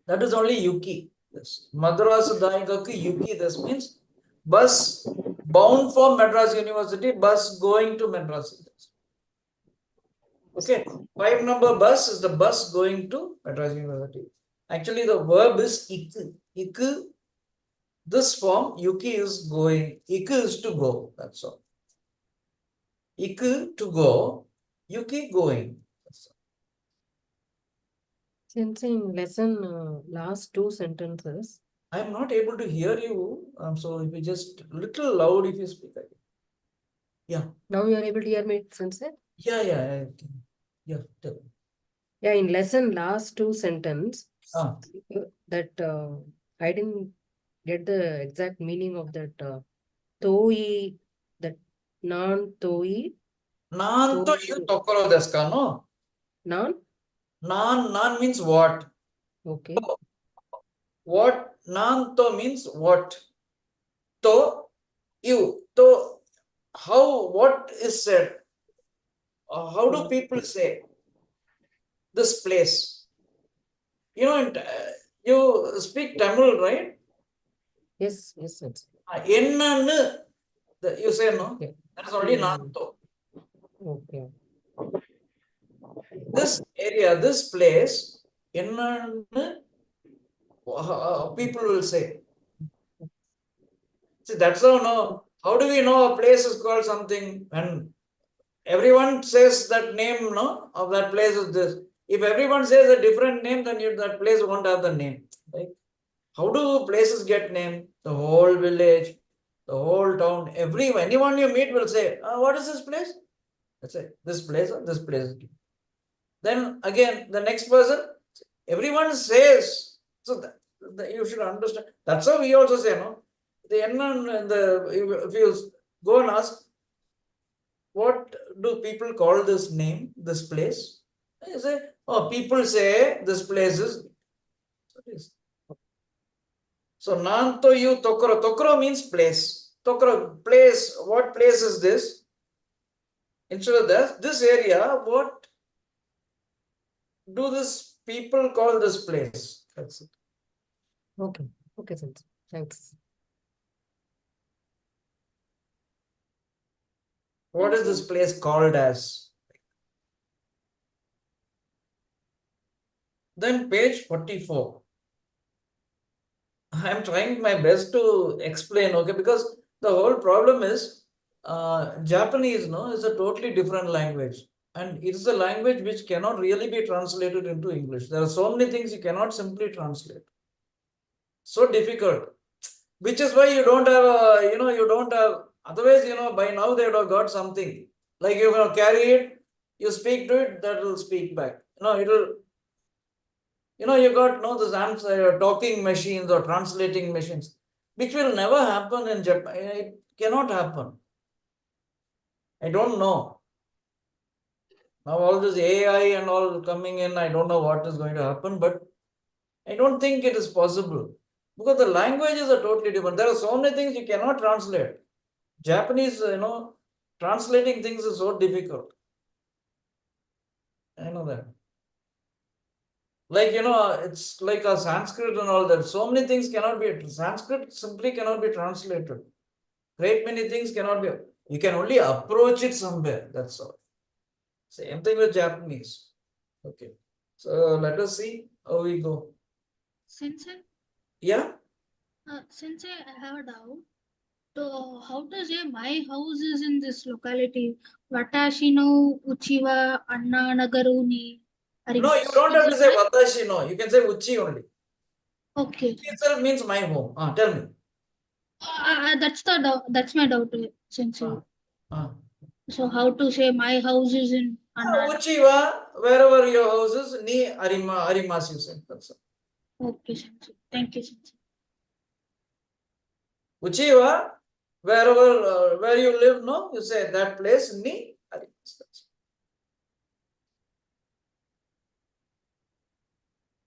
That is only Yuki. Yes. Madras Daigaku Yuki. This means bus bound for Madras University, bus going to Madras University. Okay. 5 number bus is the bus going to Madras University. Actually, the verb is iku. Iku, this form, Yuki is going. Iku is to go. That's all. Iku to go. Yuki going. Since in lesson last two sentences. I am not able to hear you. So if you just little loud if you speak again. Yeah. Now you are able to hear me, Sensei? Yeah. Yeah, in lesson last two sentence, that I didn't get the exact meaning of that toi, that non-toi. Nan to you tokoro desu ka no? Non? Nan means what? Okay. What? Nan to means what? To you. To how, what is said? How do people say this place? You speak Tamil, right? Yes, Sensei. Ennanu You say no. Okay. That is already Hmm. Nanto. Okay. This area, this place, people will say. See, that's how no. How do we know a place is called something? And everyone says that name, no, of that place is this. If everyone says a different name, then that place won't have the name. Right? How do places get named? The whole village, the whole town, anyone you meet will say, what is this place? That's it. This place or this place. Then again, the next person, everyone says. So you should understand. That's how we also say, no? If you go and ask, what do people call this name, this place? They say, oh, people say this place is. So, Nanto you Tokoro. Tokoro means place. Tokoro, place. What place is this? Instead of that, this area, what do this people call this place? That's it. Okay. Okay, Sensei. Thanks. What is this place called as? Then page 44. I am trying my best to explain, okay, because the whole problem is Japanese, no, is a totally different language. And it is a language which cannot really be translated into English. There are so many things you cannot simply translate. So difficult. Which is why you don't have, otherwise, by now they would have got something. Like you're going to carry it, you speak to it, that will speak back. You got this answer, talking machines or translating machines, which will never happen in Japan. It cannot happen. I don't know. Now all this AI and all coming in, I don't know what is going to happen, but I don't think it is possible because the languages are totally different. There are so many things you cannot translate. Japanese, translating things is so difficult. I know that. Like, it's like a Sanskrit and all that. So many things cannot be, Sanskrit simply cannot be translated. Great many things cannot be, you can only approach it somewhere. That's all. Same thing with Japanese. Okay. So let us see how we go. Sensei, Yeah. Sensei, I have a doubt. So, how to say my house is in this locality? Watashi no Uchiwa Anna Nagaruni. No, you don't have to say watashi, no. You can say uchi only. Okay. Uchi itself means my home. Tell me. That's my doubt, Sensei. So, how to say my house is in Anna? Uchiwa, wherever your house is, ni arimasu, you say. That's all. Okay, Sensei. Thank you, Sensei. Uchiwa, wherever where you live, no, you say that place ni arimasu.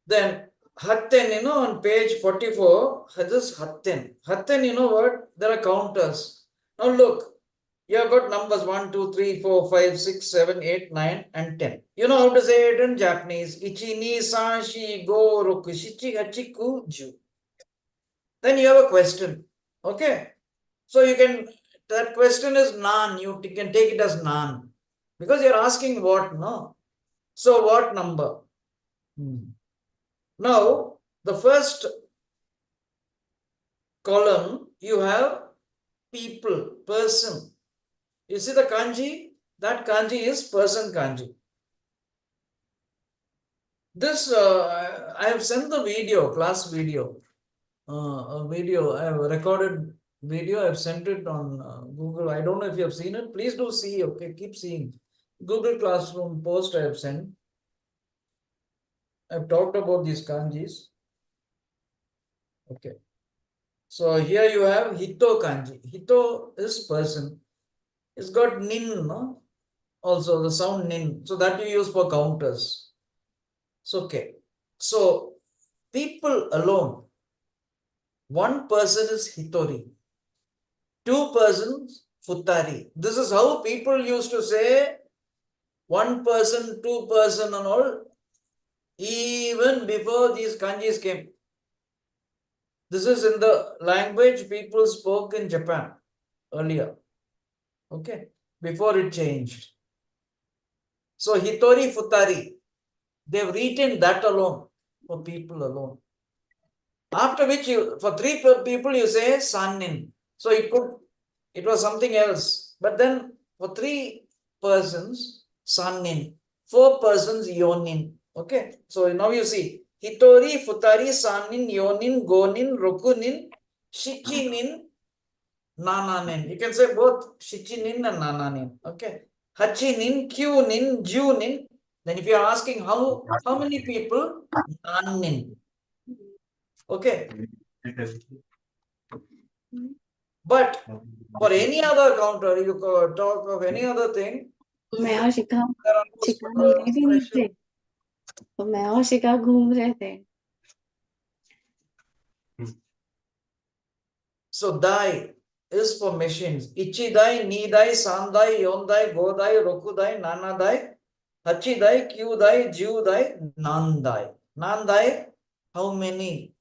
Then Hatten, on page 44, this Hatten. Hatten, you know what? There are counters. Now look, you have got numbers 1, 2, 3, 4, 5, 6, 7, 8, 9, and 10. You know how to say it in Japanese. Ichi, ni, san, shi, go, roku, shichi, hachi, ku, ju. Then you have a question. Okay. So that question is nan. You can take it as nan. Because you're asking what, no? So what number? Now, the first column, you have people, person. You see the kanji? That kanji is person kanji. This, I have sent the video, class video. A video, I have recorded video. I have sent it on Google. I don't know if you have seen it. Please do see, okay? Keep seeing. Google Classroom post I have sent. I've talked about these kanjis. Okay. So here you have Hito kanji. Hito is person. It's got nin, no? Also the sound nin. So that you use for counters. So, okay. So people alone. One person is Hitori. Two persons, Futari. This is how people used to say one person, two person and all. Even before these kanjis came. This is in the language people spoke in Japan earlier. Okay, before it changed. So Hitori Futari, they've written that alone for people alone. After which for three people you say Sannin. So it was something else. But then for three persons, Sannin. 4 persons, Yonin. Okay, so now you see Hitori, Futari, Sannin, Yonin, Gonin, Rokunin, Shichinin, Nananin. You can say both Shichinin and Nananin. Okay. Hachinin, Kyunin, Junin. Then if you are asking how many people, Nanin. Okay. But for any other counter, you could talk of any other thing. मैं और शिखा There are no शिखा मिल रहे थे special. नीचे तो मैं और शिखा घूम रहे थे So dai is for machines. Ichidai, nidai, sandai, yondai, godai, rokudai, nanadai, hachidai, kyudai, jiudai, nandai. Nandai, how many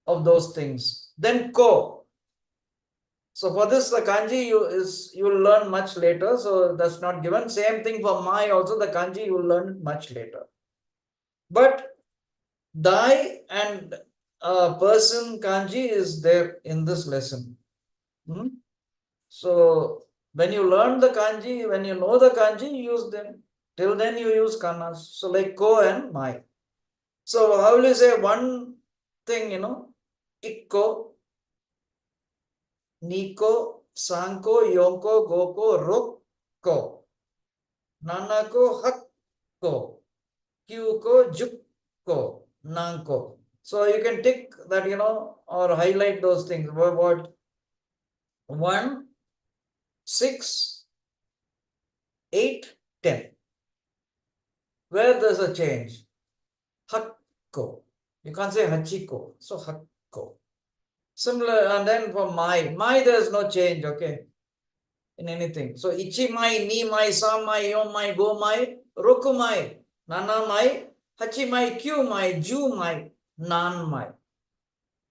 of those things? Then ko. So for this, the kanji you will learn much later. So that's not given. Same thing for mai also. The kanji you will learn much later. But dai and person kanji is there in this lesson. So when you learn the kanji, when you know the kanji, you use them. Till then you use kanas. So like ko and mai. So how will you say one thing, ikko, niko, sanko, yonko, goko, rokko, nanako, hakko, kyuko, jukko, nanko. So you can tick that, or highlight those things. What? 1, 6, 8, 10. Where there's a change? Hakko. You can't say hachiko. So hakko. Similar, and then for mai there's no change, okay, in anything. So ichi mai, ni mai, sa mai, yo mai, go mai, roku mai, nana mai, hachi mai, kyu mai, ju mai, nan mai.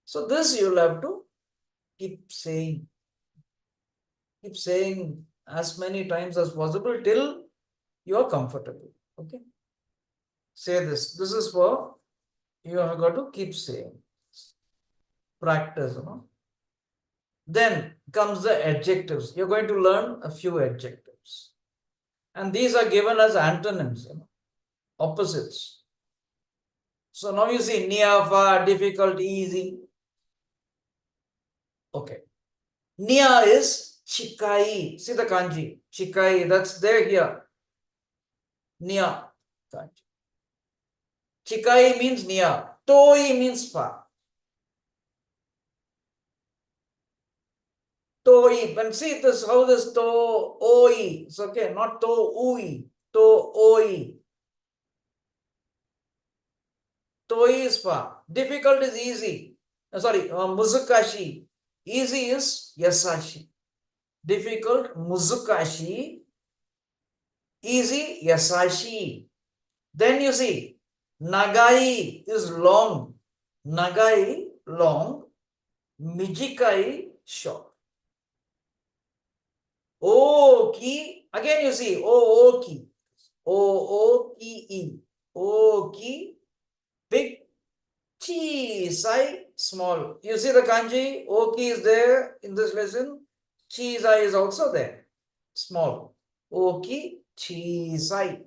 So this you'll have to keep saying as many times as possible till you are comfortable. Okay. Say this. This is for you have got to keep saying. Practice, Then comes the adjectives. You're going to learn a few adjectives. And these are given as antonyms, opposites. So now you see near, far, difficult, easy. Okay. Near is chikai. See the kanji. Chikai, that's there here. Near kanji. Chikai means near. Toi means far. Toi, and see this, how this to, oi. It's okay, not to, ui. To, oi. Toi is far. Difficult is easy. Sorry, muzukashi. Easy is yasashi. Difficult, muzukashi. Easy, yasashi. Then you see, nagai is long. Nagai, long. Mijikai, short. Oki, again you see, oki. O-O-K-E. Oki, big. Chisai, small. You see the kanji, oki is there in this lesson. Chisai is also there, small. Oki, chisai.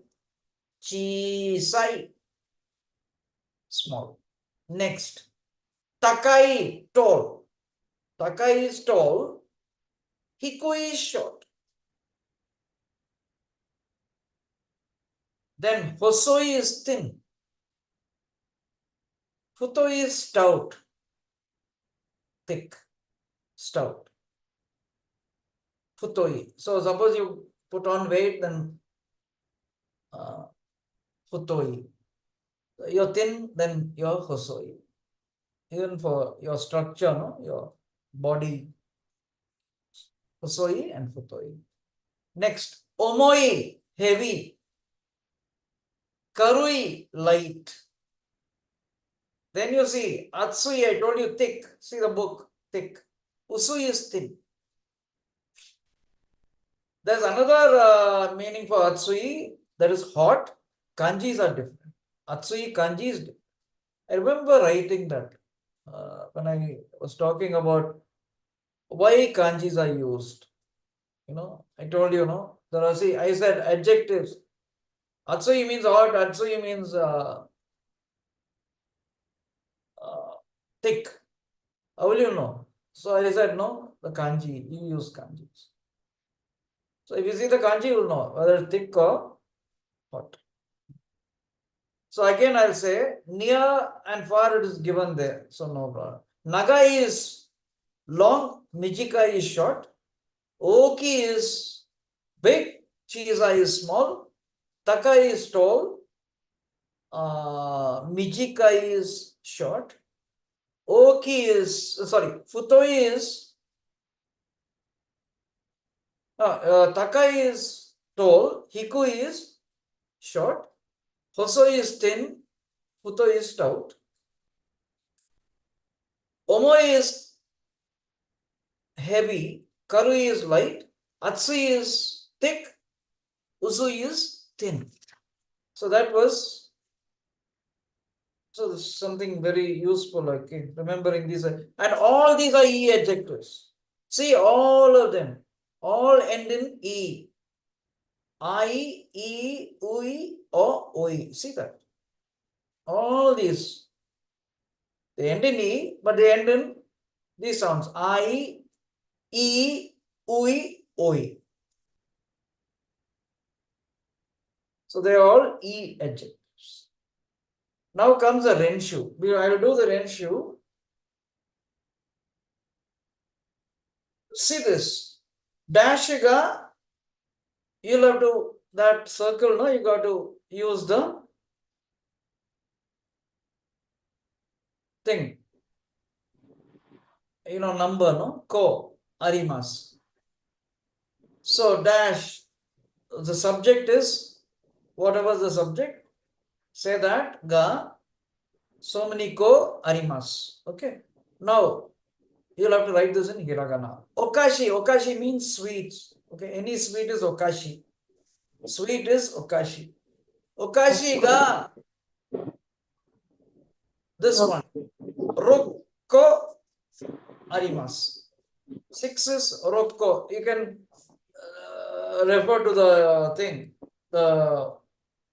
Chisai, small. Next, takai, tall. Takai is tall. Hikui is short. Then hosoi is thin. Futoi is stout. Thick, stout. Futoi. So suppose you put on weight, then futoi. You're thin, then you're hosoi. Even for your structure, your body, hosoi and futoi. Next, omoi, heavy. Karui, light. Then you see, atsui, I told you thick. See the book, thick. Usui is thin. There's another meaning for Atsui, that is hot. Kanjis are different. Atsui kanji is different. I remember writing that when I was talking about why kanjis are used. I told you, there are, see, I said adjectives. Atsui means hot, Atsui means thick. How will you know? So I said, no, the kanji, you use kanjis. So if you see the kanji, you will know whether it's thick or hot. So again, I'll say near and far it is given there. So no problem. Naga is long, Mijika is short, Oki is big, Chiza is small, Taka is tall, Mijika is short, Futoi is, Taka is tall, Hiku is short, Hoso is thin, Futo is stout, Omo is heavy, Karu is light, Atsu is thick, Usu is thin. So that was something very useful, okay, remembering these. And all these are E adjectives. See, all of them, all end in E. I, E, Ui, O, Oi. See that? All these, they end in E, but they end in these sounds. I, E, Ui, Oi. So they are all E adjectives. Now comes the Renshu. I will do the Renshu. See this. Dashiga, you'll have to, that circle, no, you got to use the thing. Number, no? Ko, arimas. So dash, the subject is, whatever the subject, say that, ga, so many ko, arimas. Okay. Now, you'll have to write this in hiragana. Okashi, okashi means sweet. Okay, any sweet is okashi. Sweet is okashi. Okashi ga, this one. Rokko arimasu. 6 is rokko. You can refer to the thing, the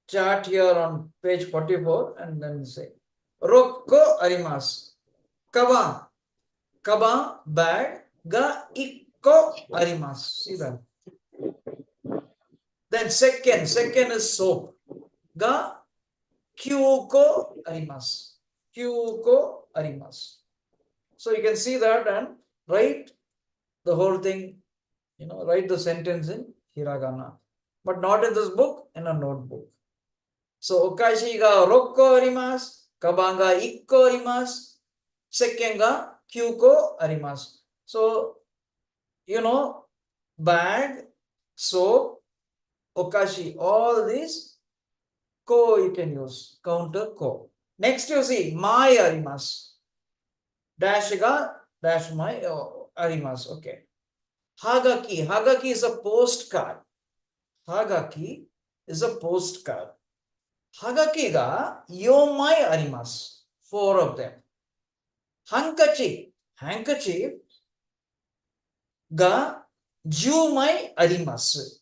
chart here on page 44, and then say rokko arimasu. Kaba, kaba bag ga ikko arimasu. See that? Then second is soap. Ga kyuko arimasu. Kyuko arimasu. So you can see that and write the whole thing, write the sentence in hiragana, but not in this book, in a notebook. So okashi ga rokko arimasu, kaban ga ikko arimasu, second ga kyuko arimasu. So, bag, soap, okashi, all these ko you can use, counter ko. Next you see mai arimasu. Dash ga dash mai arimasu. Okay. Hagaki. Hagaki is a postcard. Hagaki is a postcard. Hagaki ga yomai arimasu. 4 of them. Hankachi. Handkerchief ga jumai arimasu.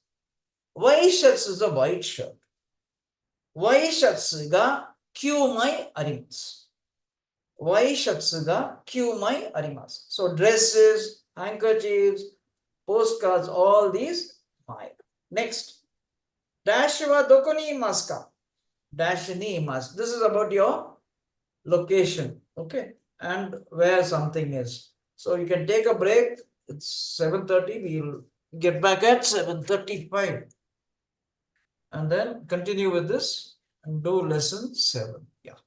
White shirts is a white shirt. White shirts ga kyumai arimasu. White shirts ga kyumai arimasu. So dresses, handkerchiefs, postcards, all these mai. Next, dash wa doko ni imasu ka? Dash ni imasu. This is about your location, okay, and where something is. So you can take a break. It's 7:30. We'll get back at 7:35, and then continue with this and do lesson 7. Yeah.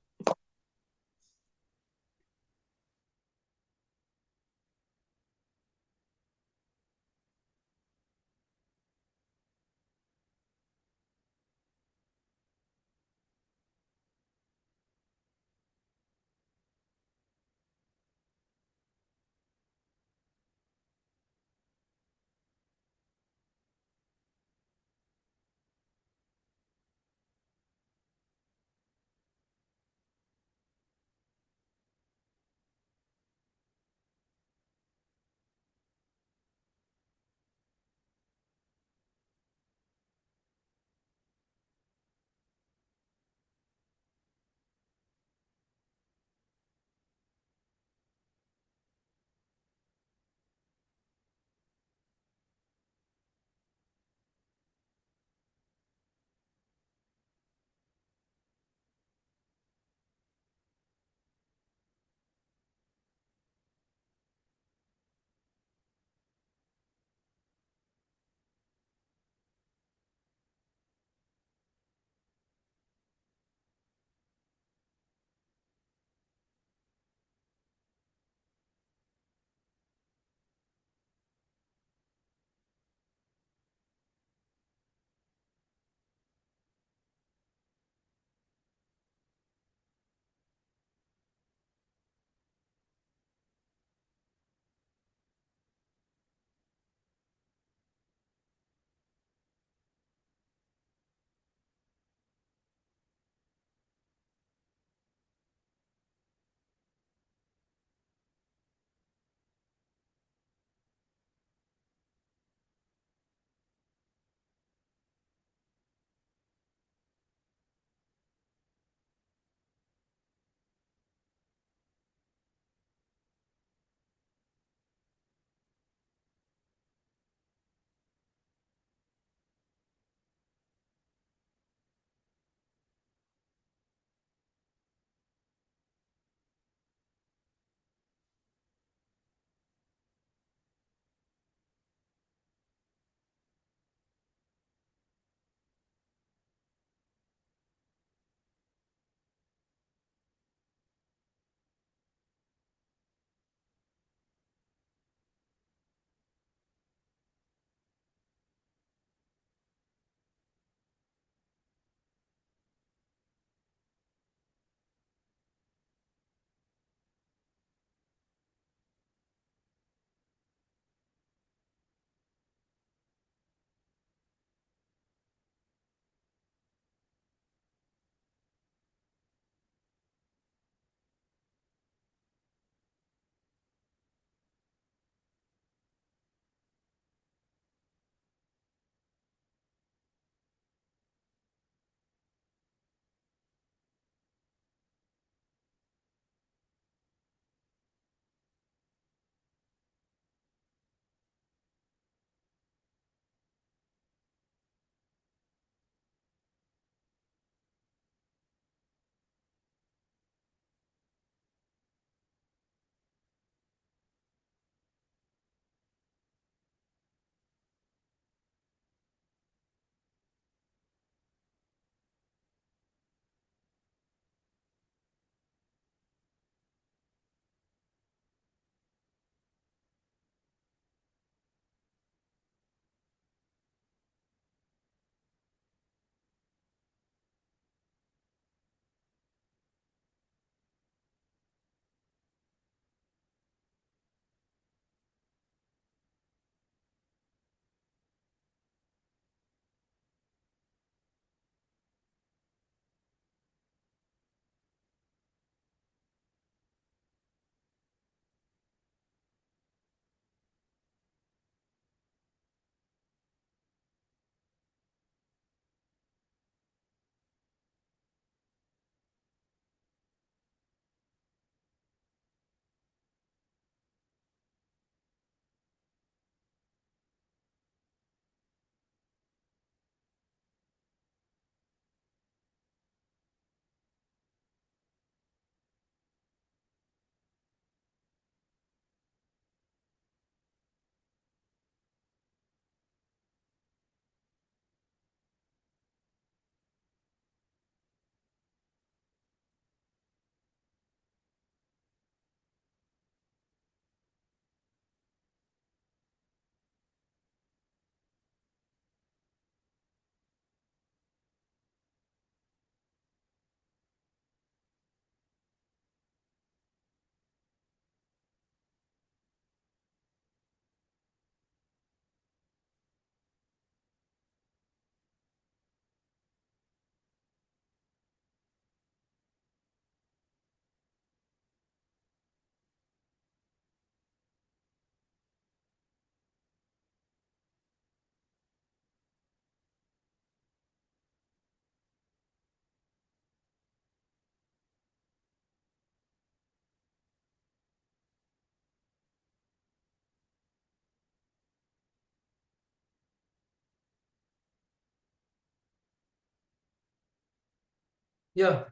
Yeah,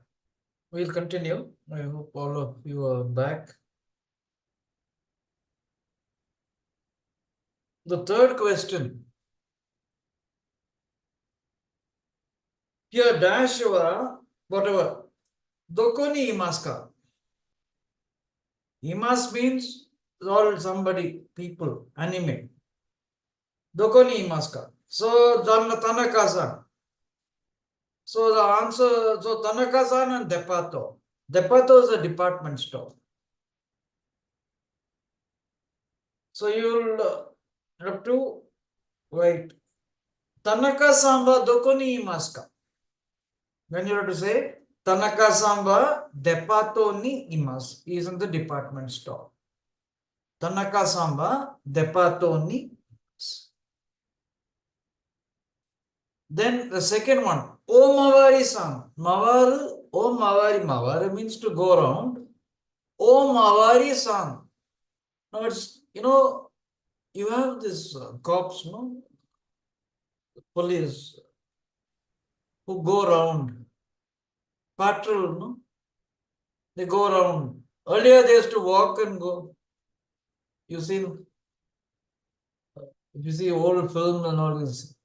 we'll continue. I hope all of you are back. The third question. Here, dash wa whatever. Dokoni imaska. Imas means all somebody, people, anime. Dokoni imaska. So, Tanaka-san. So the answer, so Tanaka-san and Depato. Depato is a department store. So you'll have to wait. Tanaka-san wa doko ni imasu ka? Then you have to say, Tanaka-san wa Depato ni imasu. He is in the department store. Tanaka-san wa Depato ni imasu. Then the second one, O Mawari-san. Mawaru, O Mawari. Mawaru means to go around. O Mawari-san. Now it's, you have this cops, police who go around, patrol, they go around. Earlier they used to walk and go. You see, if you see old films and all this,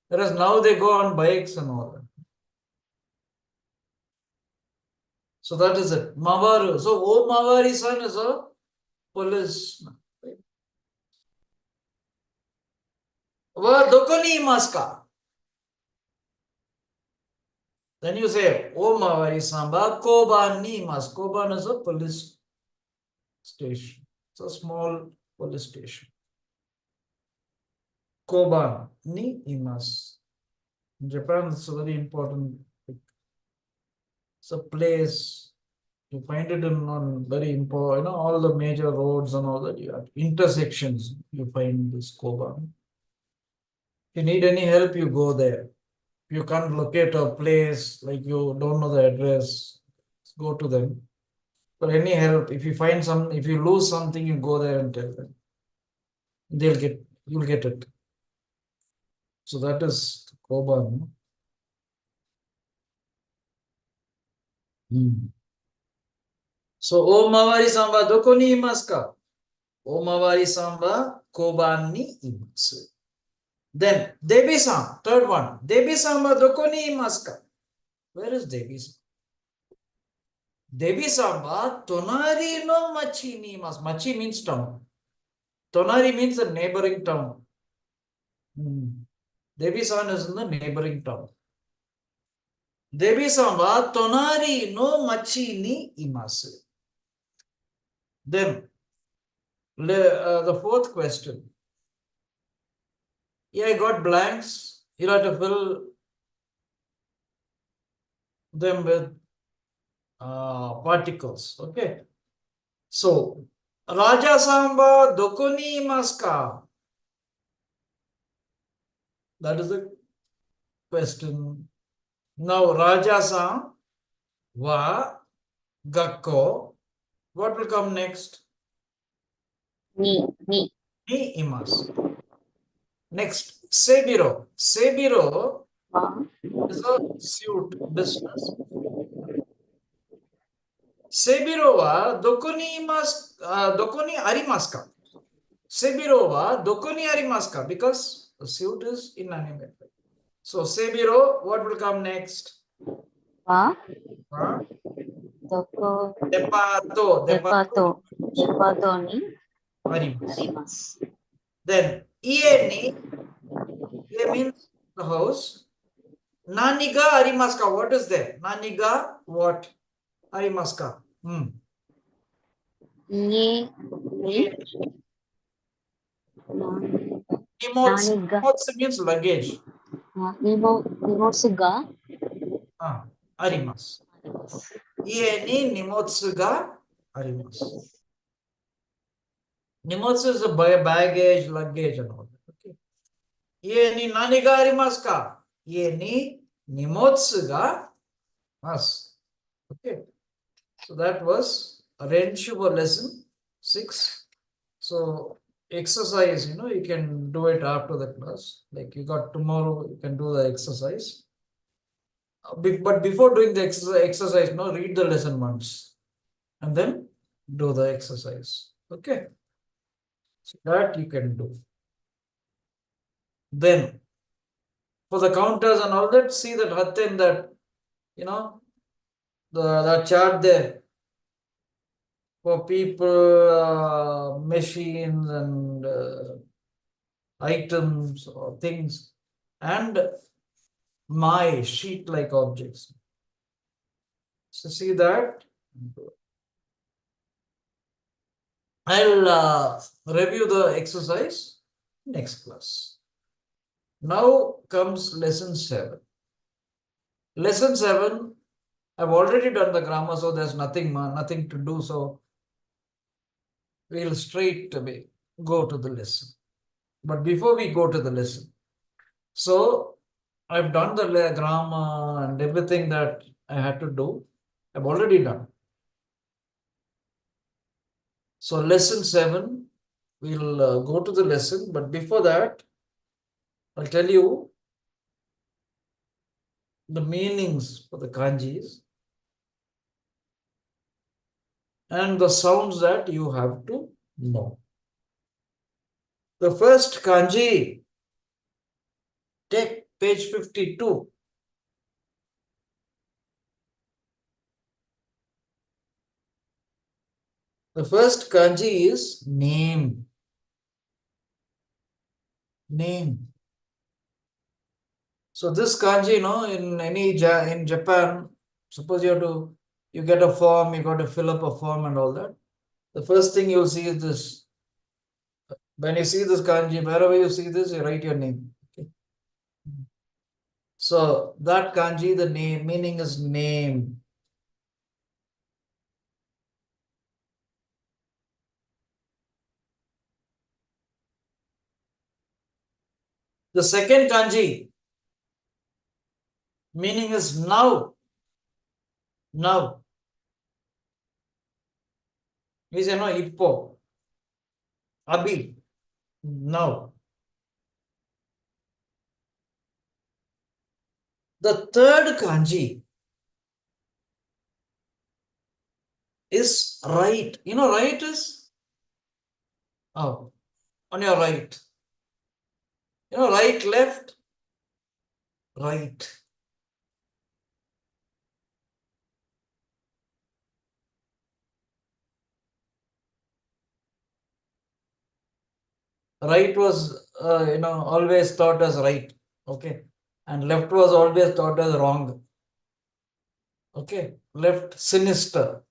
whereas now they go on bikes and all that. So that is it. Mawaru. So O Mawari-san is a police. Wa doko ni imasu ka? Then you say, O Mawari-san wa Koban ni imasu. Koban is a police station. It's a small police station. Koban ni imasu. In Japan, it's a very important. It's a place. You find it on very important, all the major roads and all that. You have intersections. You find this Koban. If you need any help, you go there. If you can't locate a place, like you don't know the address, go to them. For any help, if you find if you lose something, you go there and tell them. You'll get it. So that is Koban. So, O Mawari-san wa doko ni imasu ka? O Mawari-san wa Koban ni imasu. Then, Debi-san, third one. Debi-san wa doko ni imasu ka? Where is Debi-san? Debi-san wa tonari no machi ni imasu. Machi means town. Tonari means a neighboring town. Debi-san is in the neighboring town. Debi-san wa tonari no machi ni imasu. Then, the fourth question. Yeah, I got blanks. You have to fill them with particles. Okay. So, Raja-san wa doko ni imasu ka? That is the question. Now, Raja-san wa gakko. What will come next? Ni. Ni imasu. Next, Sebiro. Sebiro Wa. is a suit business. Sebiro wa doko ni arimasu ka? Sebiro wa doko ni arimasu ka? Because the suit is inanimate. So, Sebiro, what will come next? Wa. Huh? Doko. Depato. Depato ni Arimasu. arimasu. Then, ie means the house. Nani ga arimasu ka? What is there? Nani ga what? Arimasu ka? Ie ni. Nimotsu. Nani ga. Nimotsu means luggage. Nimotsu ga. Arimasu. Ie ni nimotsu ga arimasu. Nimotsu is a baggage, luggage and all that. Okay. Ie ni nani ga arimasu ka? Ie ni nimotsu ga arimasu. Okay. So that was a Renshubo lesson 6. So exercise, you can do it after the class. Like you got tomorrow, you can do the exercise. But before doing the exercise, no, read the lesson once and then do the exercise. Okay. So that you can do. Then for the counters and all that, see that Hatin, that, you know, the chart there for people, machines and items or things, and my sheet-like objects. So see that. I'll review the exercise next class. Now comes lesson 7. Lesson 7, I've already done the grammar, so there's nothing to do. So we'll straight away go to the lesson. But before we go to the lesson, so I've done the grammar and everything that I had to do. I've already done. So lesson 7, we'll go to the lesson. But before that, I'll tell you the meanings for the kanjis and the sounds that you have to know. The first kanji, take page 52. The first kanji is name. Name. So this kanji, in Japan, suppose you get a form, you got to fill up a form and all that. The first thing you'll see is this. When you see this kanji, wherever you see this, you write your name. Okay. So that kanji, the name, meaning is name. The second kanji, meaning is now. Now. Means, ippo. Abhi. Now. The third kanji is right. Right is? Oh, on your right. Right, left, right. Right was, always taught as right. Okay. And left was always taught as wrong. Okay. Left, sinister,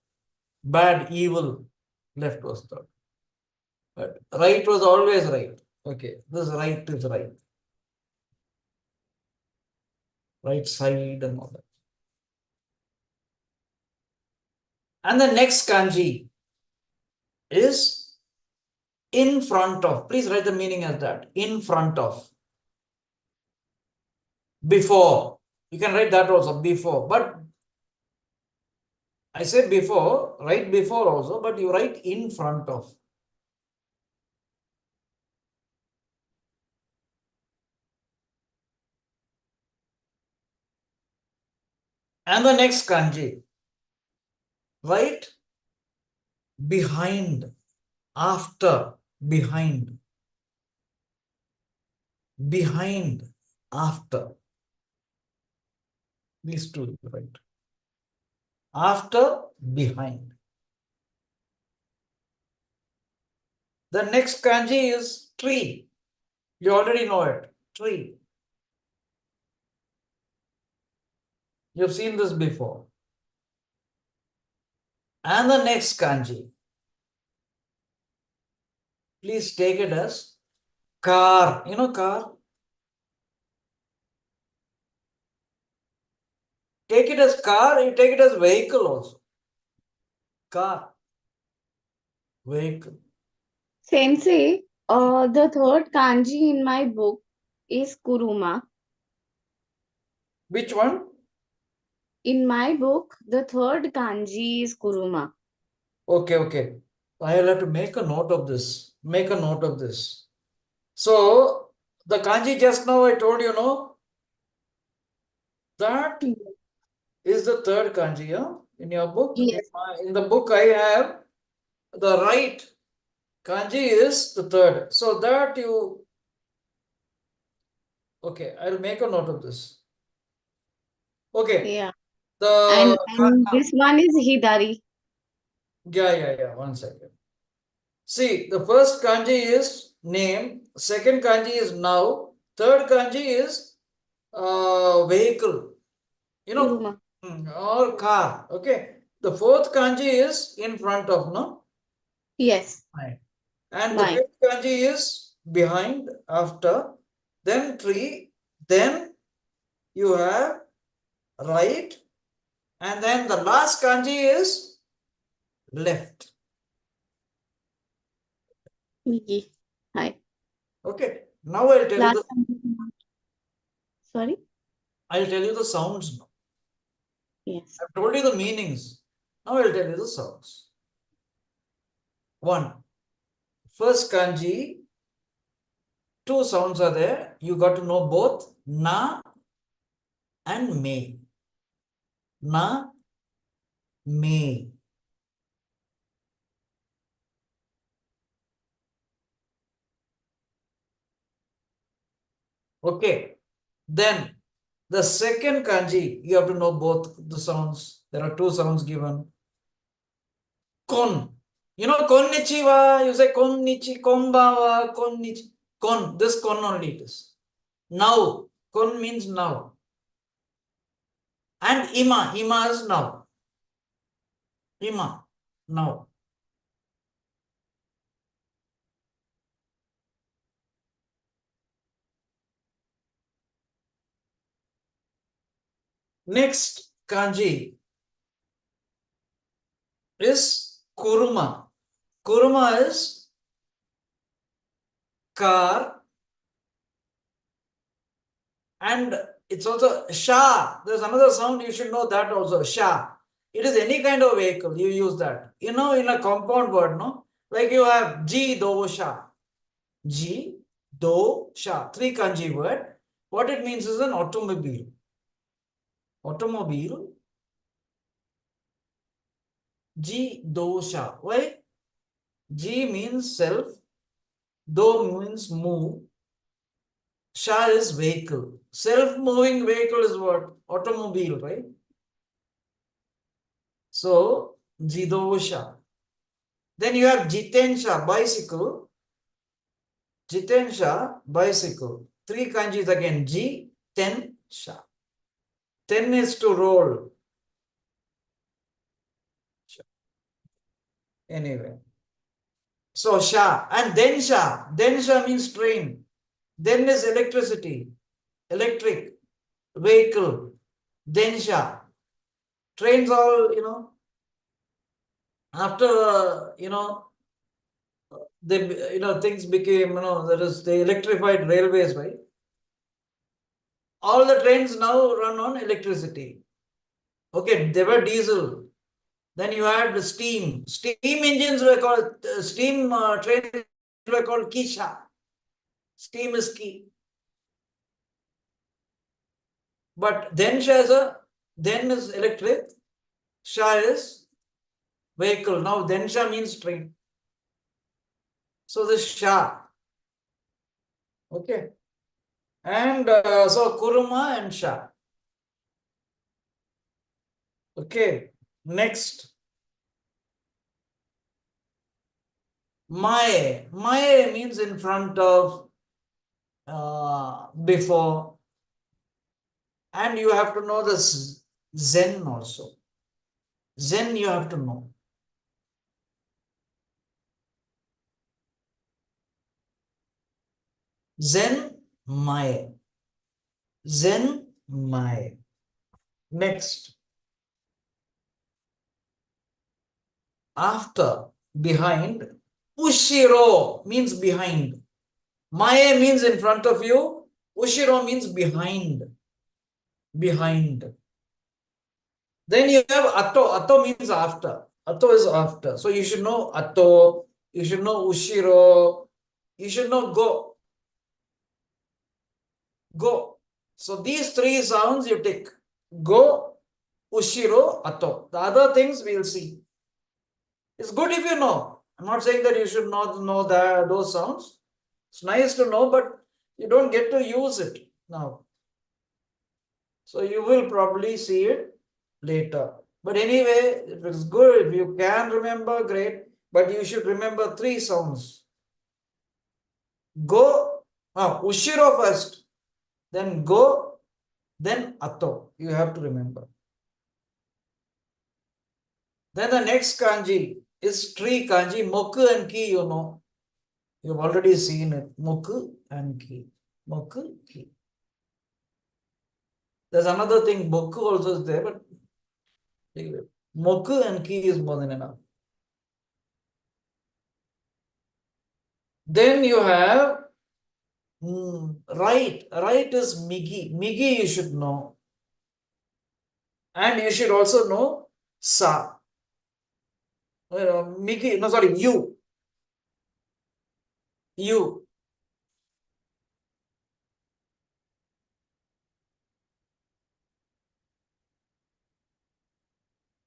bad, evil. Left was taught. But right was always right. Okay. This right is right. Right side and all that. And the next kanji is in front of. Please write the meaning as that. In front of. Before. You can write that also, before. But I said before, write before also, but you write in front of. And the next kanji, right? Behind, after, behind. Behind, after. These two, right? After, behind. The next kanji is tree. You already know it. Tree. You've seen this before. And the next kanji, please take it as car. Car? Take it as car, you take it as vehicle also. Car. Vehicle. Sensei, the third kanji in my book is kuruma. Which one? In my book, the third kanji is kuruma. Okay. I'll have to make a note of this. Make a note of this. So, the kanji just now I told you, that is the third kanji, yeah? In your book? Yes. In the book I have the right kanji is the third. So that you, okay, I'll make a note of this. Okay, Yeah. the And this one is Hidari. yeah. 1 second. See, the first kanji is name, second kanji is now, third kanji is vehicle, you know, Kuruma. or car. Okay, the fourth kanji is in front of, no? Yes. Right. And the Why? fifth kanji is behind, after, then tree, then you have right, and then the last kanji is left. Migi. Hi. Okay, now I'll tell you Last the, one. Sorry? I'll tell you the sounds now. Yes. I've told you the meanings. Now I'll tell you the sounds. 1. First kanji, 2 sounds are there. You got to know both na and me. Na, me. Okay. Then the second kanji, you have to know both the sounds. There are 2 sounds given. Kon. You know, konnichiwa, you say konnichi, konbawa, konnichi. Kon, this kon only it is. Now, kon means now. And ima is now. Ima, now. Next kanji is kuruma. Kuruma is car, and it's also sha. There's another sound, you should know that also, sha. It is any kind of vehicle, you use that. You know, in a compound word, no? Like you have ji, do, sha. Ji, do, sha. 3 kanji word. What it means is an automobile. Automobile. Ji, do, sha. Why? Ji means self. Do means move. Sha is vehicle. Self-moving vehicle is what? Automobile, right? So, Jidosha. Then you have Jitensha, bicycle. Jitensha, bicycle. 3 kanjis again. Ji-ten-sha. 10 is to roll. Anyway. So, sha. And then sha. Then sha means train. Then is electricity. Electric. Vehicle. Then sha. Trains all, you know, after, you know, they, you know, things became, you know, there is the electrified railways, right? All the trains now run on electricity. Okay, they were diesel. Then you had the steam. Steam engines were called, steam trains were called kisha. Steam is key. But then then is electric, sha is vehicle. Now then sha means train. So this sha. Okay. And so kuruma and sha. Okay. Next. Mae. Mae means in front of, before. And you have to know this Zen also. Zen you have to know. Zen Mae. Zen Mae. Next. After, behind. Ushiro means behind. Mae means in front of you. Ushiro means behind. Behind. Then you have Atto. Atto means after. Atto is after. So you should know Atto. You should know Ushiro. You should know go. Go. So these 3 sounds you take. Go, Ushiro, Ato. The other things we'll see. It's good if you know. I'm not saying that you should not know those sounds. It's nice to know, but you don't get to use it now. So you will probably see it later. But anyway, it is good. If you can remember, great. But you should remember 3 sounds. Go, Ushiro first, then go, then Ato. You have to remember. Then the next kanji is tree kanji, Moku and Ki, you know. You've already seen it. Moku and Ki. Moku, Ki. There's another thing, Boku also is there, but Moku and Ki is more than enough. Then you have right. Right is Migi. Migi you should know. And you should also know Sa. Migi, no, sorry, you. You.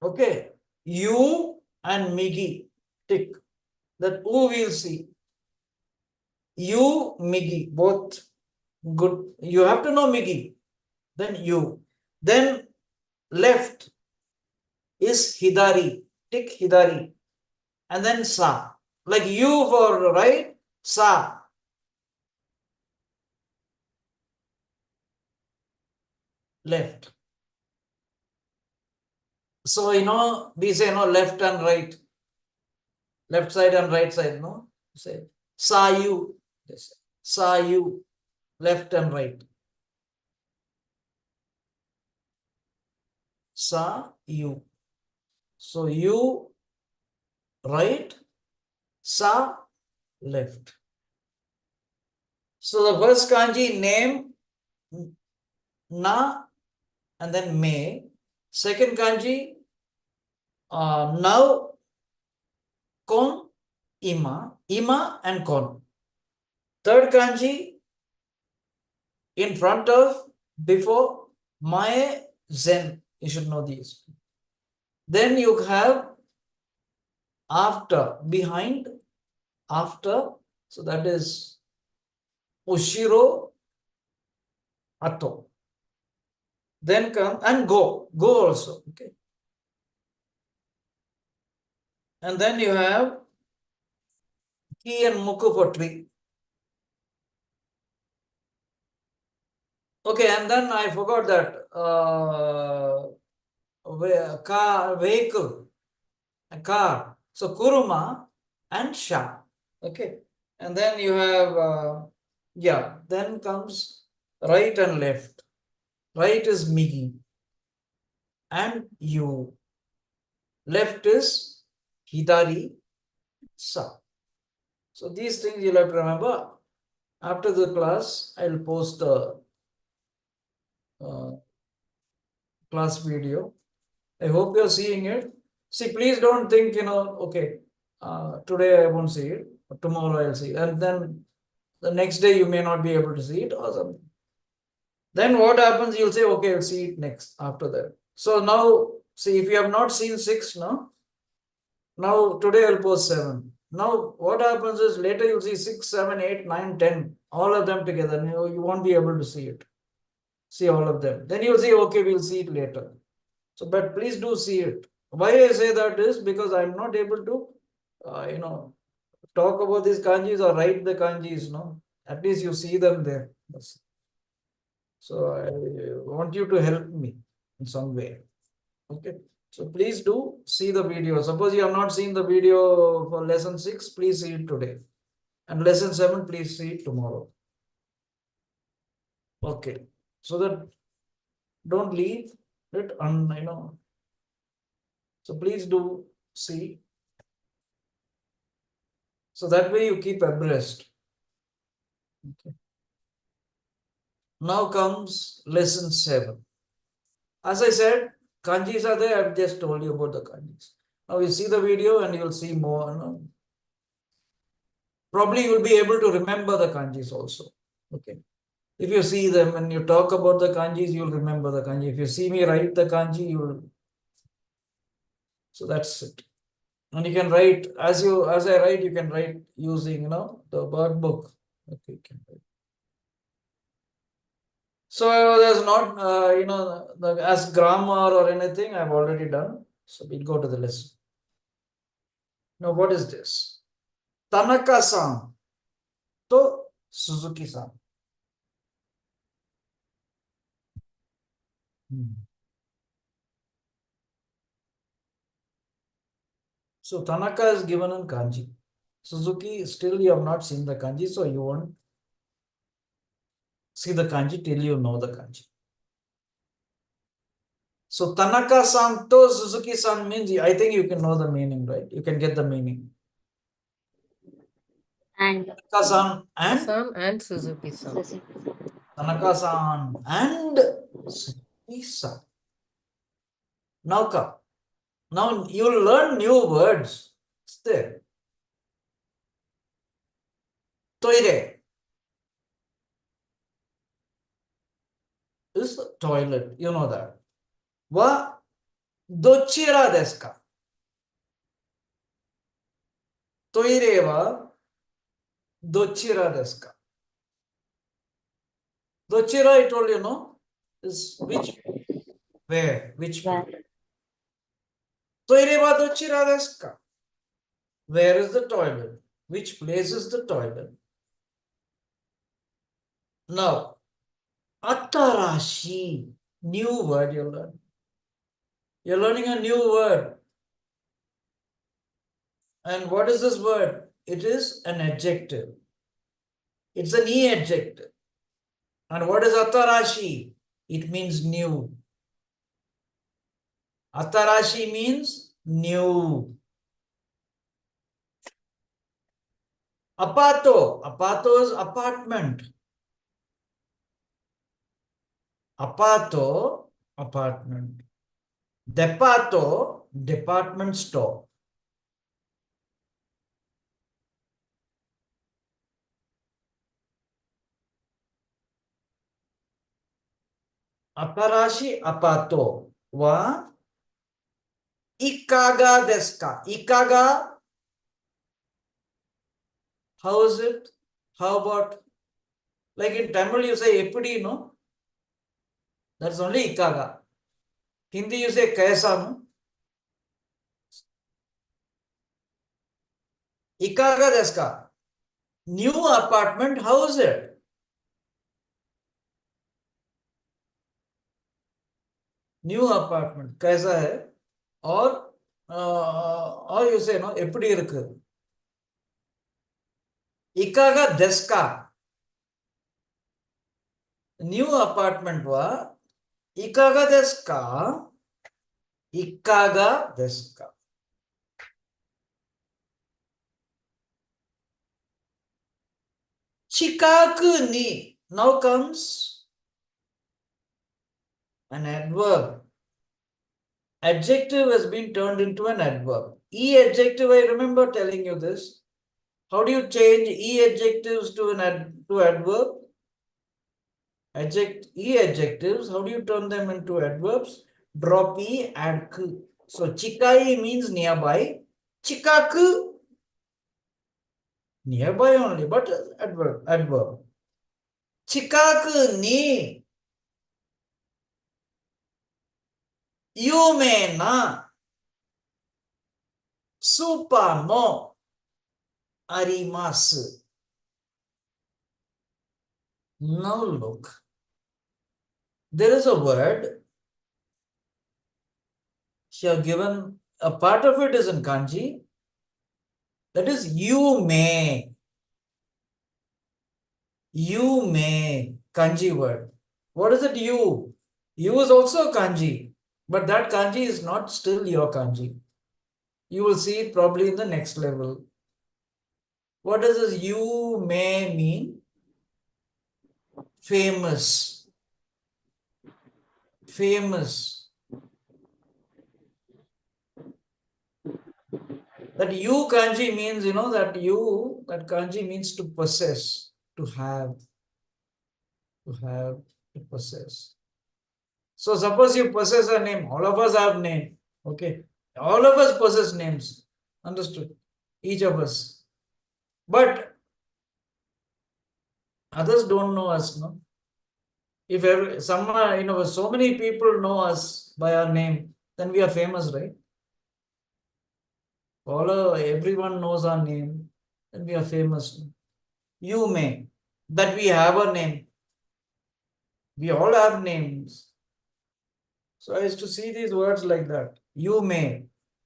Okay. You and Migi. Tick. That U we'll see. You, Migi, both good. You have to know Migi. Then you. Then left is Hidari. Tick Hidari. And then Sa. Like you for right, Sa. Left. So, we say, left and right. Left side and right side, no? Say, Sa you. Yes. Sa you. Left and right. Sa you. So, you right, Sa left. So, the first kanji name, Na, and then Me. Second kanji, now, Kon, Ima. Ima and Kon. Third kanji, in front of, before, Mae, Zen. You should know these. Then you have after, behind, after. So that is Ushiro, Ato. Then come and go. Go also. Okay. And then you have Ki and Muku for tree. Okay, and then I forgot that car, vehicle, a car. So Kuruma and Sha. Okay. And then you have, then comes right and left. Right is Migi and you. Left is Hidari, Sa. So these things you'll have to remember. After the class, I'll post the class video. I hope you're seeing it. See, please don't think, okay, today I won't see it, but tomorrow I'll see it. And then the next day you may not be able to see it or something. Then what happens, you'll say, okay, I'll see it next after that. So now, see, if you have not seen 6, now today I'll post 7. Now what happens is later you'll see 6, 7, 8, 9, 10, all of them together. And you won't be able to see it. See all of them. Then you'll say, okay, we'll see it later. So, but please do see it. Why I say that is because I'm not able to, talk about these kanjis or write the kanjis, At least you see them there. So I want you to help me in some way. Okay. So please do see the video. Suppose you have not seen the video for lesson 6, please see it today. And lesson 7, please see it tomorrow. Okay. So that don't leave it So please do see. So that way you keep abreast. Okay. Now comes lesson 7. As I said, kanjis are there. I've just told you about the kanjis. Now you see the video and you'll see more. Probably you'll be able to remember the kanjis also. Okay. If you see them and you talk about the kanjis, you'll remember the kanji. If you see me write the kanji, you'll So that's it. And you can write as I write, you can write using the workbook. Okay, you can write. So there's not as grammar or anything I've already done. So we'll go to the lesson. Now what is this? Tanaka-san to Suzuki-san. So Tanaka is given in kanji. Suzuki, still you have not seen the kanji, so you won't see the kanji till you know the kanji. So Tanaka-san to Suzuki-san means, I think you can know the meaning, right? You can get the meaning. And Tanaka-san and San and Suzuki-san. Tanaka-san and Suzuki-san. Now come. Now you'll learn new words. It's there. Toire is toilet. You know that. Wa dochira desu ka? Toire wa dochira desu ka? Dochira, I told you, no? Is which, where, which place? Toire wa dochira desu ka? Where is the toilet? Which place is the toilet? Now, atarashi, new word you learn. You're learning a new word. And what is this word? It is an adjective. It's an e adjective. And what is atarashi? It means new. Atarashi means new. Apato. Apato is apartment. Apato, apartment. Depato, department store. Atarashi apato wa ikaga desu ka? Ikaga, how is it? How about, like in Tamil you say eppadi, no? That's only ikaga. Hindi you say kaisa, no? Ikaga desu ka? New apartment, how is it? New apartment, kaisa hai? Or you say, no, eppadi irukku? Ikaga desu ka? New apartment wa ikaga desu ka? Ikaga desu ka? Chikaku ni. Now comes an adverb. Adjective has been turned into an adverb. E adjective, I remember telling you this. How do you change E adjectives to adverb? E adjectives, how do you turn them into adverbs? Drop E, add ku. So chikai means nearby. Chikaku, nearby only, but adverb. Chikaku ni yume na supa mo arimasu. Now look. There is a word here given, a part of it is in kanji. That is you may. You may, kanji word. What is it you? You is also kanji, but that kanji is not still your kanji. You will see it probably in the next level. What does this you may mean? Famous. Famous. That you kanji means, that kanji means to possess, to have, to possess. So suppose you possess a name, all of us have name, okay. All of us possess names. Understood? Each of us. But others don't know us, no? If so many people know us by our name, then we are famous, right? Everyone knows our name, then we are famous. You may, that we have a name. We all have names. So I used to see these words like that. You may.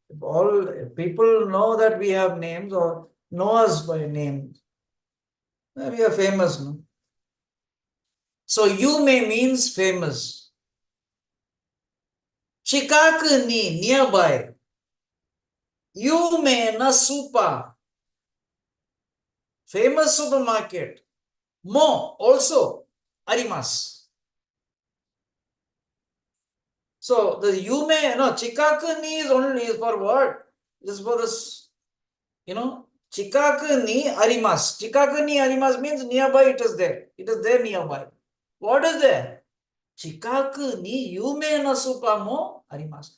If all people know that we have names or know us by name, then we are famous, no? So you may means famous. Chikaku ni, nearby. You may na super. Famous supermarket. Mo, also. Arimas. So the you may, no, Chikaku ni is only for what? This is for this, Chikaku ni arimas. Chikaku ni arimas means nearby it is there. It is there nearby. What is there? Chikaku ni yume na supa mo arimasu.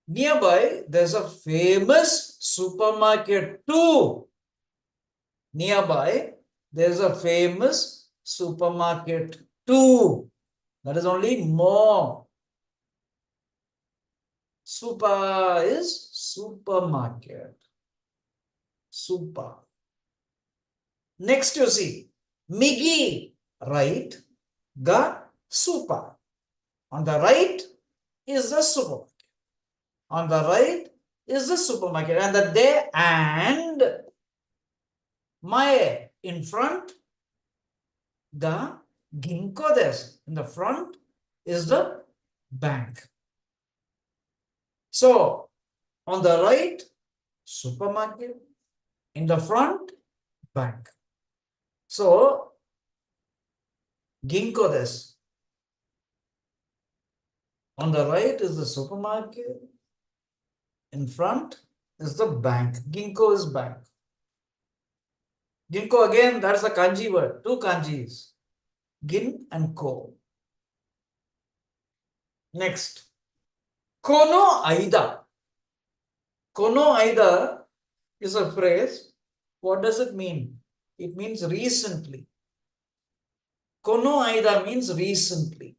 Nearby, there's a famous supermarket too. Nearby, there's a famous supermarket too. That is only more. Super is supermarket. Super. Next you see, Migi, right, ga super. On the right is the supermarket. On the right is the supermarket. And the day and my in front, the ginko des. In the front is the bank. So on the right, supermarket. In the front, bank. So ginko des. On the right is the supermarket. In front is the bank. Ginko is bank. Ginko again, that's a kanji word. Two kanjis. Gin and ko. Next. Kono aida. Kono aida is a phrase. What does it mean? It means recently. Kono aida means recently.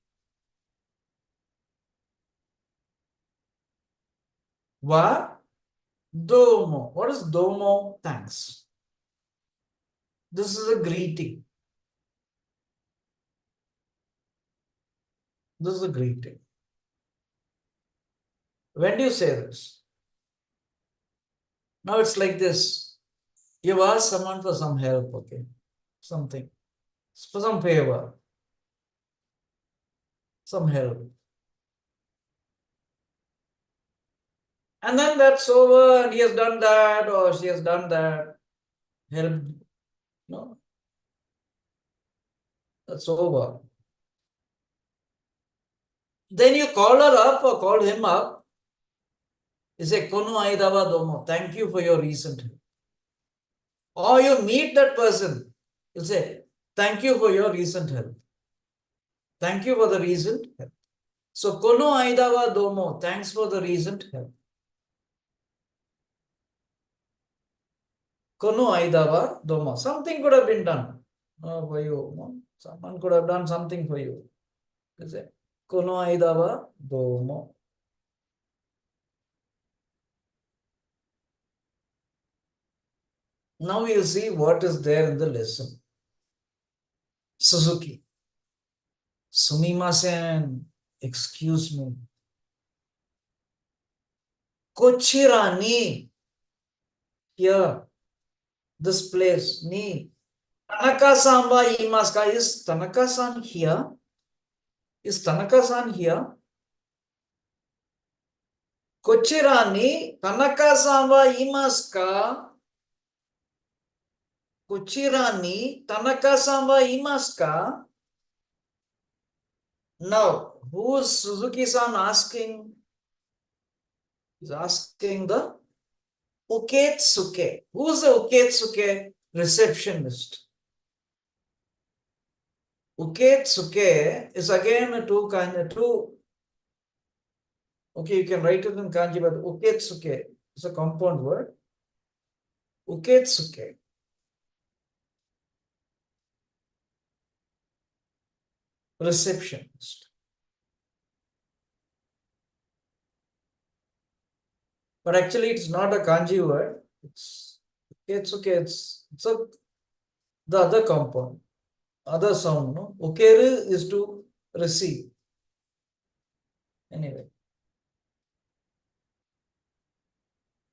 Wa domo. What is domo? Thanks. This is a greeting. This is a greeting. When do you say this? Now it's like this. You've asked someone for some help, okay? Something. For some favor. Some help. And then that's over and he has done that or she has done that. Help. No. That's over. Then you call her up or call him up. You say, Kono aidava domo. Thank you for your recent help. Or you meet that person. You say, thank you for your recent help. Thank you for the recent help. So, Kono aidava domo. Thanks for the recent help. Kono aidava domo. Something could have been done for you. No? Someone could have done something for you. You say, Kono aidava domo. Now you see what is there in the lesson. Suzuki. Sumimasen. Excuse me. Kochira ni. Here. This place. Ni. Tanaka-san wa iimasu ka? Is Tanaka-san here? Is Tanaka-san here? Kochira ni Tanaka-san wa iimasu ka? Kochira ni Tanaka-san wa iimasu ka? Now, who is Suzuki-san asking? He's asking the Uketsuke. Who is the Uketsuke? Receptionist. Uketsuke is again two Okay, you can write it in kanji, but uketsuke is a compound word. Uketsuke. Receptionist. But actually, it's not a kanji word. It's okay. It's the other compound, other sound. No, ukeru is to receive. Anyway.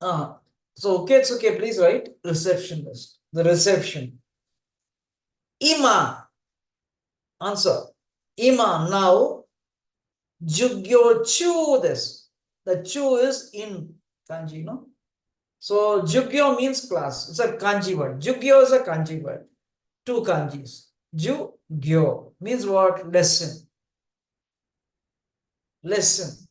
So uketsuke, please write receptionist. The reception. Ima. Answer. Ima now. Jugyo chu desu. The chu is in kanji, no? So jugyo means class. It's a kanji word. Jugyo is a kanji word. Two kanjis. Jugyo means what? Lesson. Lesson.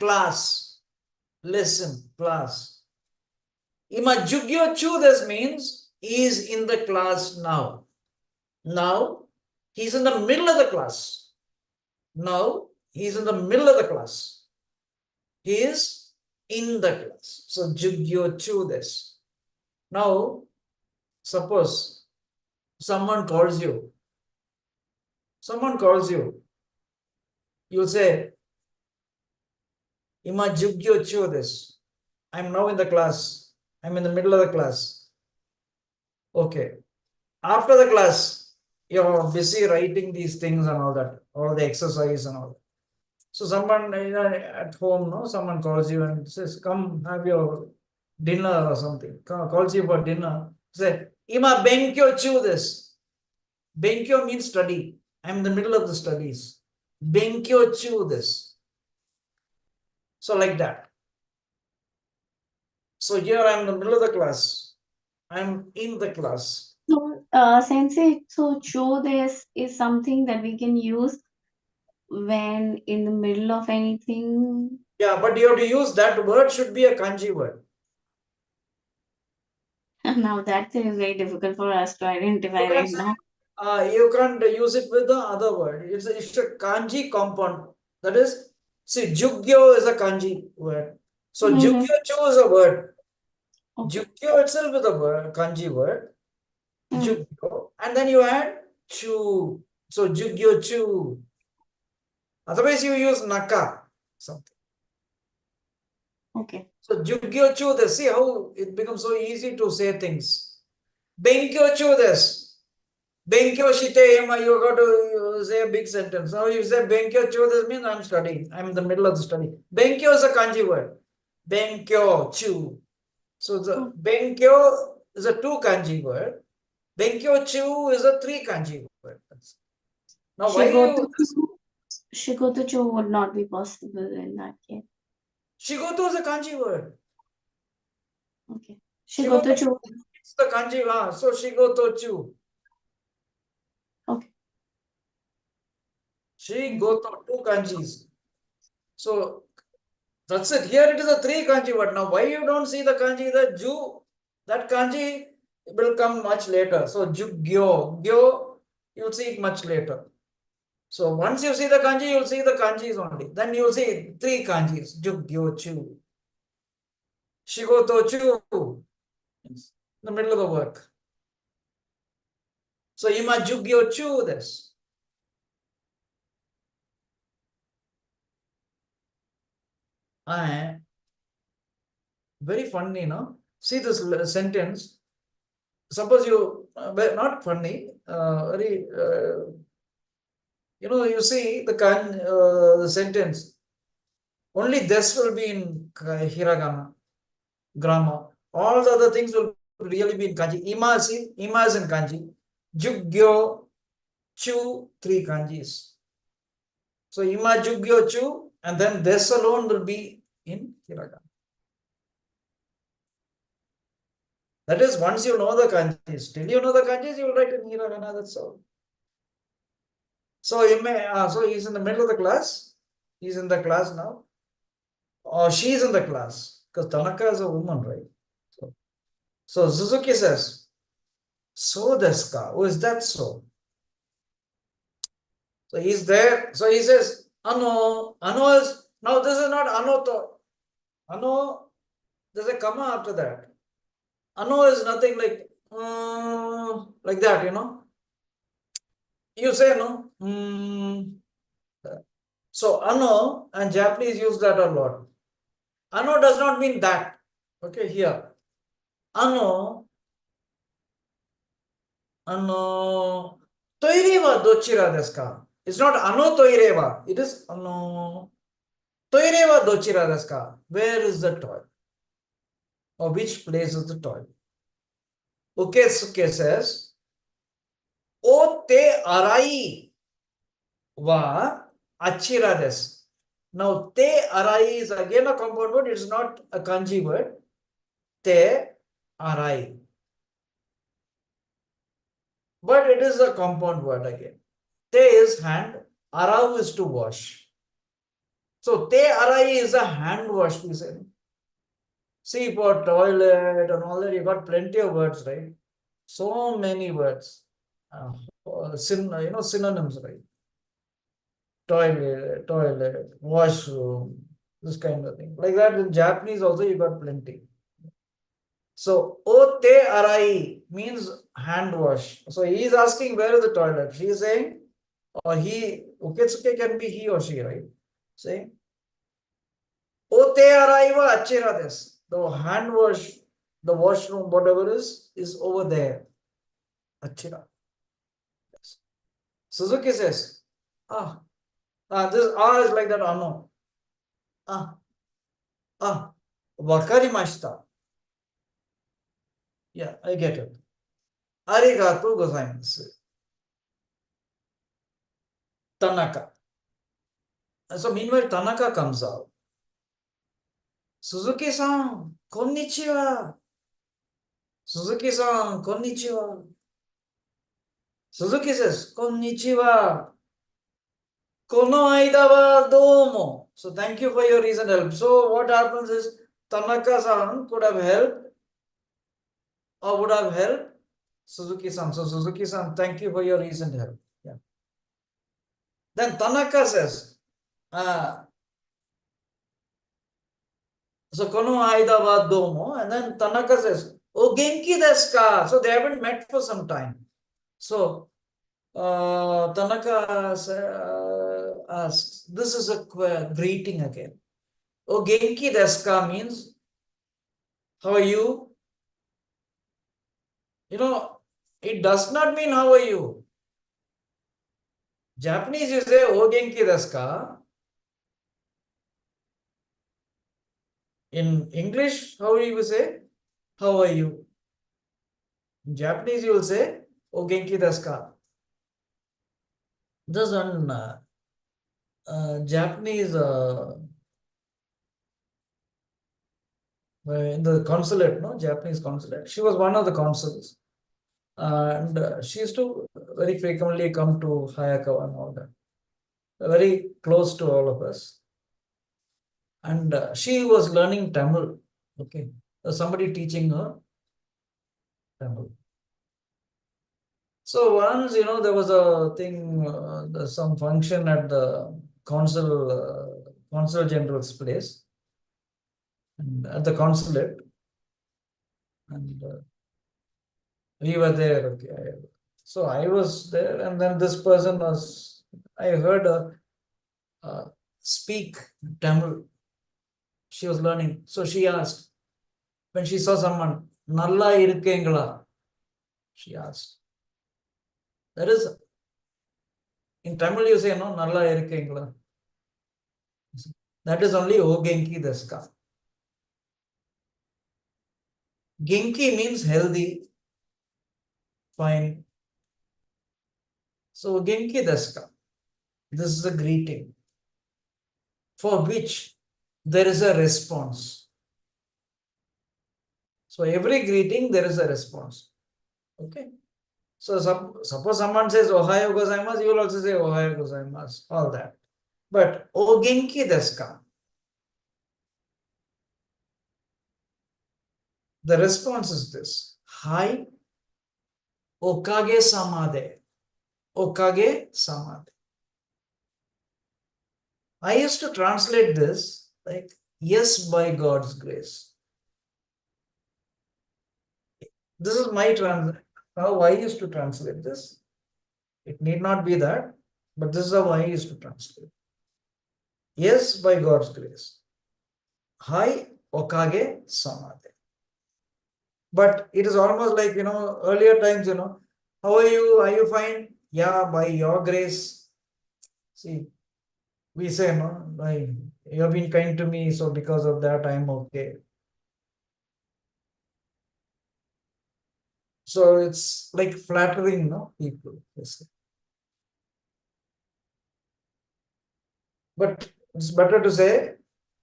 Class. Lesson. Class. Ima jugyo chu desu means he is in the class now. Now he's in the middle of the class. Now he's in the middle of the class. He is in the class. So jugyo chu desu. Now suppose someone calls you. You'll say, Ima jugyo chu desu. I'm now in the class. I'm in the middle of the class. Okay. After the class, you're busy writing these things and all that, all the exercise and all that. So someone at home, no, someone calls you and says, come have your dinner or something. Calls you for dinner. Say, Ima benkyo chu desu. Benkyo means study. I'm in the middle of the studies. Benkyo chu desu. So like that. So here I'm in the middle of the class. I'm in the class. So, Sensei, so chu this is something that we can use when in the middle of anything. Yeah, but you have to use that word should be a kanji word. Now that is very difficult for us to identify You right can't, now. you can't use it with the other word. It's a kanji compound. That is, see, jugyo is a kanji word. So Mhm. jugyo chu is a word. Okay. Jugyo itself is a word, kanji word. Mm. Jugyo. And then you add chu. So jugyo chu. Otherwise you use naka. Something. Okay. So jugyo chu desu. See how it becomes so easy to say things. Benkyo chu desu. Benkyo shite ema, you got to say a big sentence. Now you say Benkyo chu desu means I'm studying. I'm in the middle of the study. Benkyo is a kanji word. Benkyo chu. So the Benkyo is a two kanji word. Benkyo chu is a three kanji word. Now why you Shigoto chu would not be possible in that case. Shigoto is a kanji word. Okay. Shigoto chu. It's the kanji. So Shigoto chu. Okay. Shigoto, two kanjis. So that's it. Here it is a three kanji word. Now why you don't see the kanji, the ju, that kanji will come much later. So jugyo, gyo, you'll see it much later. So once you see the kanji, you'll see the kanjis only. Then you'll see three kanjis, jugyo chu. Shigoto chu. In the middle of the work. So ima jugyo chu desu. Very funny, no? See this sentence. Suppose you, not funny, very, you see the sentence. Only this will be in hiragana, grammar. All the other things will really be in kanji. Ima is in kanji. Jugyo, chu, three kanjis. So ima, jugyo, chu, and then this alone will be in hiragana. That is, once you know the kanjis, till you know the kanjis, you will write in hiragana, that's all. So so he's in the middle of the class. He's in the class now. Or she's in the class. Because Tanaka is a woman, right? So Suzuki says, so desu ka? Oh, is that so? So he's there. So he says, Ano. Ano is, now this is not anoto. Ano, there's a comma after that. Ano is nothing like that, you know. You say no. So ano and Japanese use that a lot. Ano does not mean that. Okay, here. Ano toire wa dochira desu ka? It's not ano toire wa. It is ano toire wa dochira desu ka? Where is the toilet? Or which place is the toilet? Ukesuke says, O te arai wa achira desu. Now, te arai is again a compound word. It's not a kanji word. Te arai. But it is a compound word again. Te is hand. Arau is to wash. So, te arai is a hand wash, we say. See, for toilet and all that, you got plenty of words, right? So many words. Synonyms, right? Toilet, washroom, this kind of thing. Like that in Japanese also you got plenty. So, o te arai means hand wash. So he is asking where is the toilet. She is saying, or he, uketsuke can be he or she, right? Saying, o te arai wa achira desu. The hand wash, the washroom, whatever is over there. Achira. Yes. Suzuki says, this ah is like that ano. Wakarimashita. Yeah, I get it. Arigatou gozaimasu. Tanaka. So meanwhile, Tanaka comes out. Suzuki-san, konnichiwa. Suzuki-san, konnichiwa. Suzuki says, konnichiwa. Kono aida wa domo. So thank you for your recent help. So what happens is, Tanaka-san could have helped or would have helped Suzuki-san. So Suzuki-san, thank you for your recent help. Yeah. Then Tanaka says, so kono aida wa domo, and then Tanaka says, o genki desu ka? So they haven't met for some time. So Tanaka asks, this is a greeting again. O genki desu ka means, how are you? You know, it does not mean how are you. Japanese you say, o genki desu ka? In English, how do you say, how are you? In Japanese, you will say, o genki desu ka? There's one Japanese in the consulate, no? Japanese consulate. She was one of the consuls. And she used to very frequently come to Hayakawa and all that. Very close to all of us. And she was learning Tamil. Okay. Somebody teaching her Tamil. So once, there was a thing, some function at the consul general's place, and at the consulate, and we were there. Okay, so I was there, and then this person was. I heard her speak Tamil. She was learning, so she asked when she saw someone, "Nalla irukkengala?" She asked. That is, in Tamil you say, no, Nalla irukkengala. That is only O genki desu ka. Genki means healthy, fine. So genki desu ka. This is a greeting for which there is a response. So every greeting there is a response. Okay. So suppose someone says Ohayo gozaimasu, you will also say Ohayo gozaimasu, all that. But O genki desu ka? The response is this. Hi, okage samade. Okage samade. I used to translate this like, yes, by God's grace. This is my how I used to translate this. It need not be that, but this is how I used to translate. Yes, by God's grace. Hai okage samade. But it is almost like, earlier times, how are you? Are you fine? Yeah, by your grace. See, we say, no, like, you have been kind to me, so because of that, I'm okay. So it's like flattering, people. But it's better to say,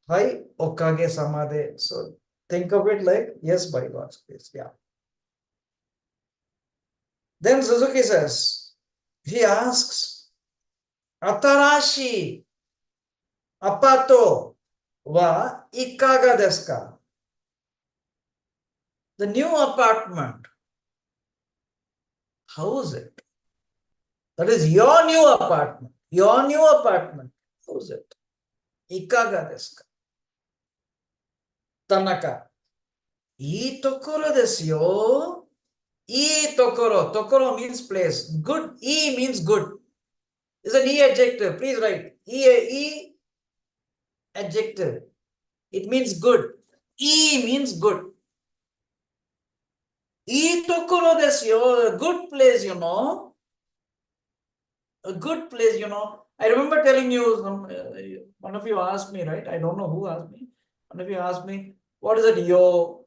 Hai okage samade. So think of it like, yes, by God's grace. Yeah. Then Suzuki says, he asks, Atarashi apato wa ikaga desu ka? The new apartment, how is it? That is your new apartment. Your new apartment. How is it? Ikaga desu ka? Tanaka. Ii tokoro desu yo. Ii tokoro. Tokoro means place. Good. Ii means good. It's an E adjective. Please write. E adjective. It means good. E means good. Ii tokoro desu yo. A good place, A good place, I remember telling you, one of you asked me, right? I don't know who asked me. One of you asked me, what is it, yo,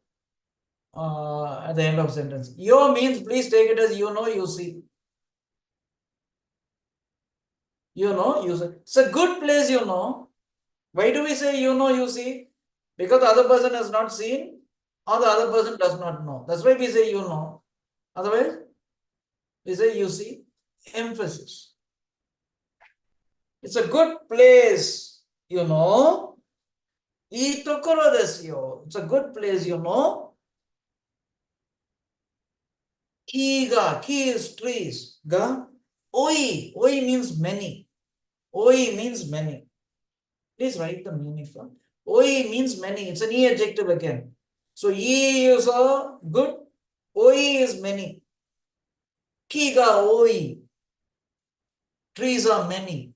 at the end of sentence? Yo means, please take it as you see. You see. It's a good place, Why do we say you see? Because the other person has not seen or the other person does not know. That's why we say Otherwise, we say you see. Emphasis. It's a good place, Ii tokoro desu yo. It's a good place, Ki is trees. Ga, oi. Oi means many. Oi means many. Please write the meaning from. Oi means many. It's an E adjective again. So E is a good. Oi is many. Ki ga oi. Trees are many.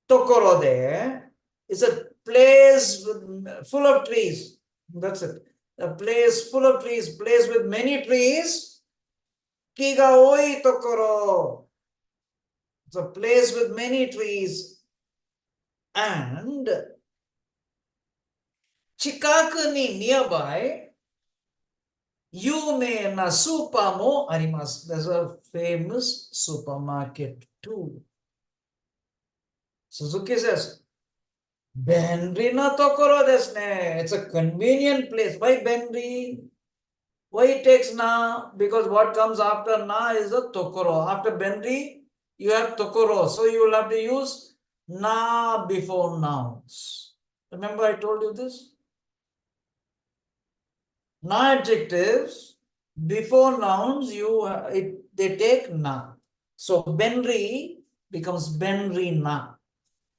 Tokoro de is a place full of trees. That's it. A place full of trees, place with many trees. Ki ga oi tokoro. It's a place with many trees. And chikaku ni nearby, yume na supa mo arimasu. There's a famous supermarket too. Suzuki says, Benri na tokoro desu ne. It's a convenient place. Why Benri? Why it takes na? Because what comes after na is a tokoro. After Benri, you have tokoro. So you will have to use na before nouns. Remember I told you this? Na adjectives before nouns they take na. So Benri becomes Benri na.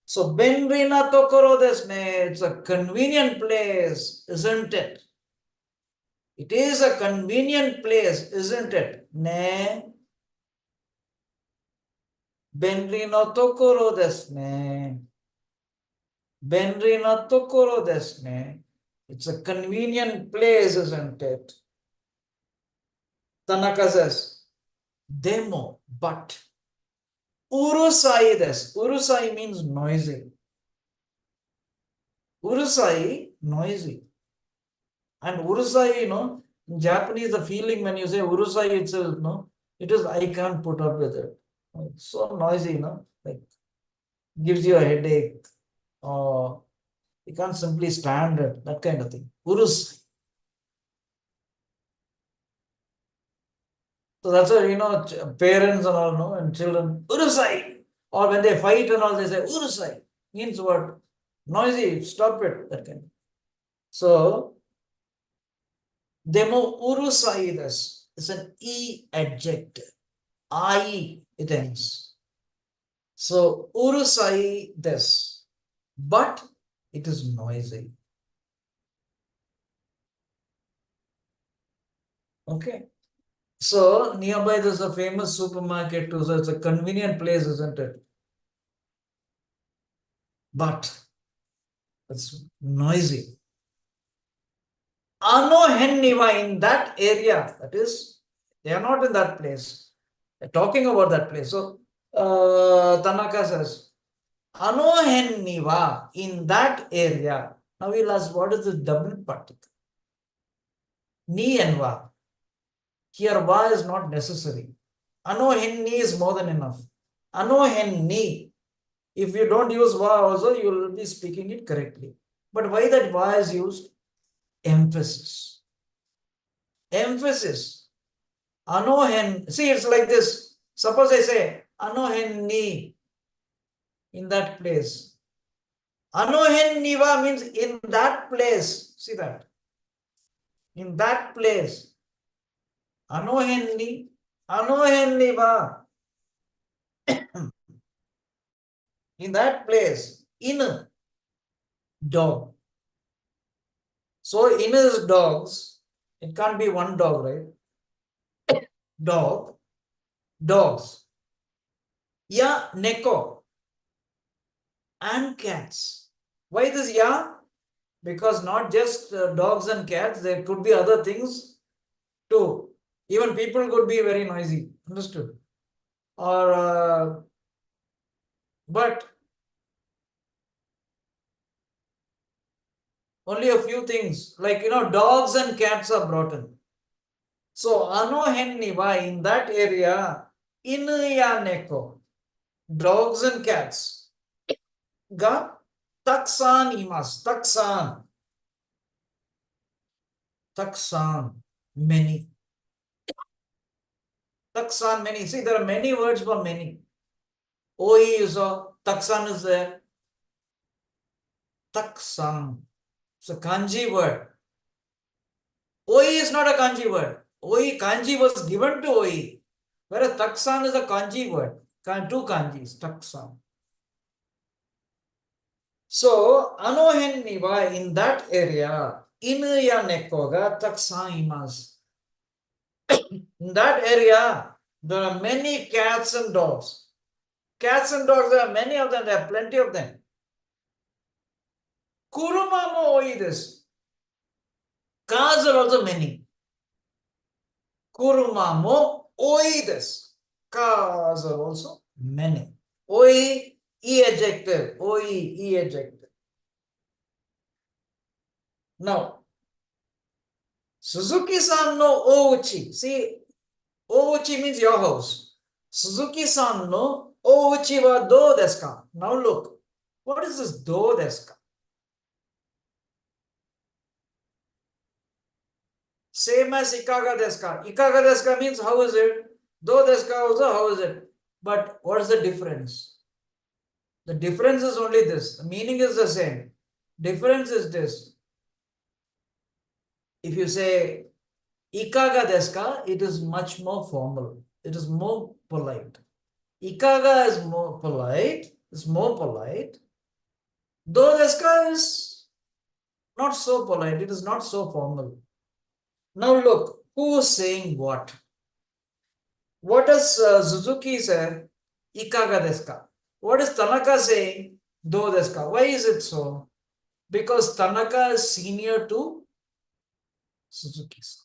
So Benri na tokoro desu ne. It's a convenient place, isn't it? It is a convenient place, isn't it? Ne. Benri no tokoro desu ne. Benri no tokoro desu ne. It's a convenient place, isn't it? Tanaka says, Demo, but. Urusai desu. Urusai means noisy. Urusai, noisy. And urusai, in Japanese, the feeling when you say urusai itself, it is, I can't put up with it. It's so noisy, like gives you a headache, or you can't simply stand it, that kind of thing. Urusai. So that's why, parents and all, and children, urusai. Or when they fight and all, they say urusai. Means what? Noisy, stop it, that kind. So, demo urusai desu. It's an E adjective. I it ends. So, urusai desu. But it is noisy. Okay. So, nearby there's a famous supermarket too. So, it's a convenient place, isn't it? But it's noisy. Anohenniva in that area, that is, they are not in that place. They're talking about that place. So, Tanaka says, Anohenniva in that area. Now we'll ask, what is the double particle? Ni and va. Here, va is not necessary. Anohenni is more than enough. Anohenni. If you don't use va also, you will be speaking it correctly. But why that va is used? Emphasis. Emphasis. Anohen. See, it's like this. Suppose I say Anohenni in that place. Anohenniva means in that place. See that? In that place. Anohenni. Anohenniva. In that place. In dog. So in is dogs. It can't be one dog, right? Dog. Dogs. Ya neko. And cats. Why this ya? Because not just dogs and cats, there could be other things too. Even people could be very noisy. Understood? Or, but only a few things, like, dogs and cats are brought in. So, Anohenniva in that area, Inuyaneko, dogs and cats, ga taksan imas, taksan, many. Taksan, many. See, there are many words for many. Oi you saw, taksan is there. Taksan. It's a kanji word. Oi is not a kanji word. Oi, kanji was given to oi. Whereas taksan is a kanji word. Two kanjis, taksan. So, Anohenniva in that area, Inuya nekoga taksan imas. In that area, there are many cats and dogs. Cats and dogs, there are many of them, there are plenty of them. Kurumamo oi this. Cars are also many. Kurumamo oi this. Cars are also many. Oi, e adjective. Oi, e adjective. Now, Suzuki-san no ouchi. See, ouchi means your house. Suzuki-san no ouchi wa do desu ka? Now look, what is this do desu ka? Same as ikaga desu ka. Ikaga desu ka means how is it? Do desu ka also how is it? But what is the difference? The difference is only this. The meaning is the same. Difference is this. If you say ikaga desu ka, it is much more formal. It is more polite. Ikaga is more polite. It's more polite. Do desu ka is not so polite. It is not so formal. Now look, who is saying what? What does Suzuki say? Ikaga desu ka. What is Tanaka saying? Do desu ka. Why is it so? Because Tanaka is senior to Suzuki-san.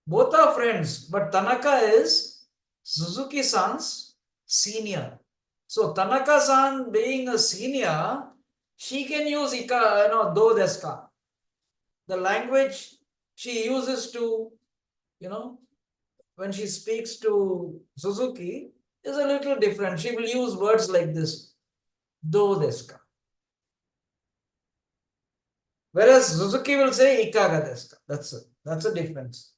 Both are friends, but Tanaka is Suzuki-san's senior. So Tanaka-san being a senior, she can use do desu ka. The language she uses to, when she speaks to Suzuki is a little different. She will use words like this, do desu ka. Whereas Suzuki will say ikaga desu ka. That's it. That's a difference.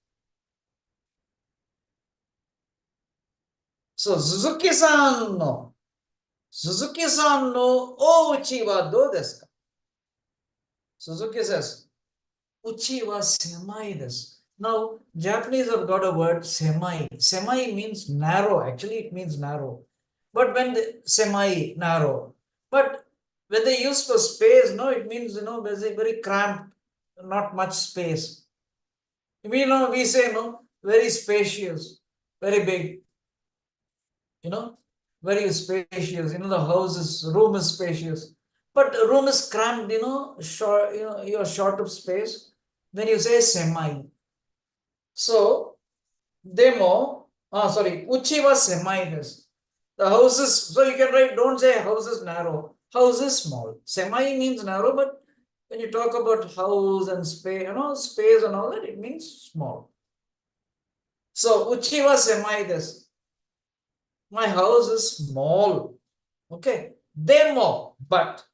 So Suzuki-san no ouchi wa do desu ka? Suzuki says, uchi wa semai desu. Now, Japanese have got a word semai. Semai means narrow. Actually, it means narrow. But when the semi narrow, but when they use for space, no, it means, there's a very cramped, not much space. We say, no, very spacious, very big, very spacious, the room is spacious. But the room is cramped, short, you're short of space. Then you say semi. So, uchi was semi this. The house is, so you can write, don't say house is narrow. House is small. Semi means narrow, but when you talk about house and space, space and all that, it means small. So, uchi was semi this. My house is small. Okay. Demo, but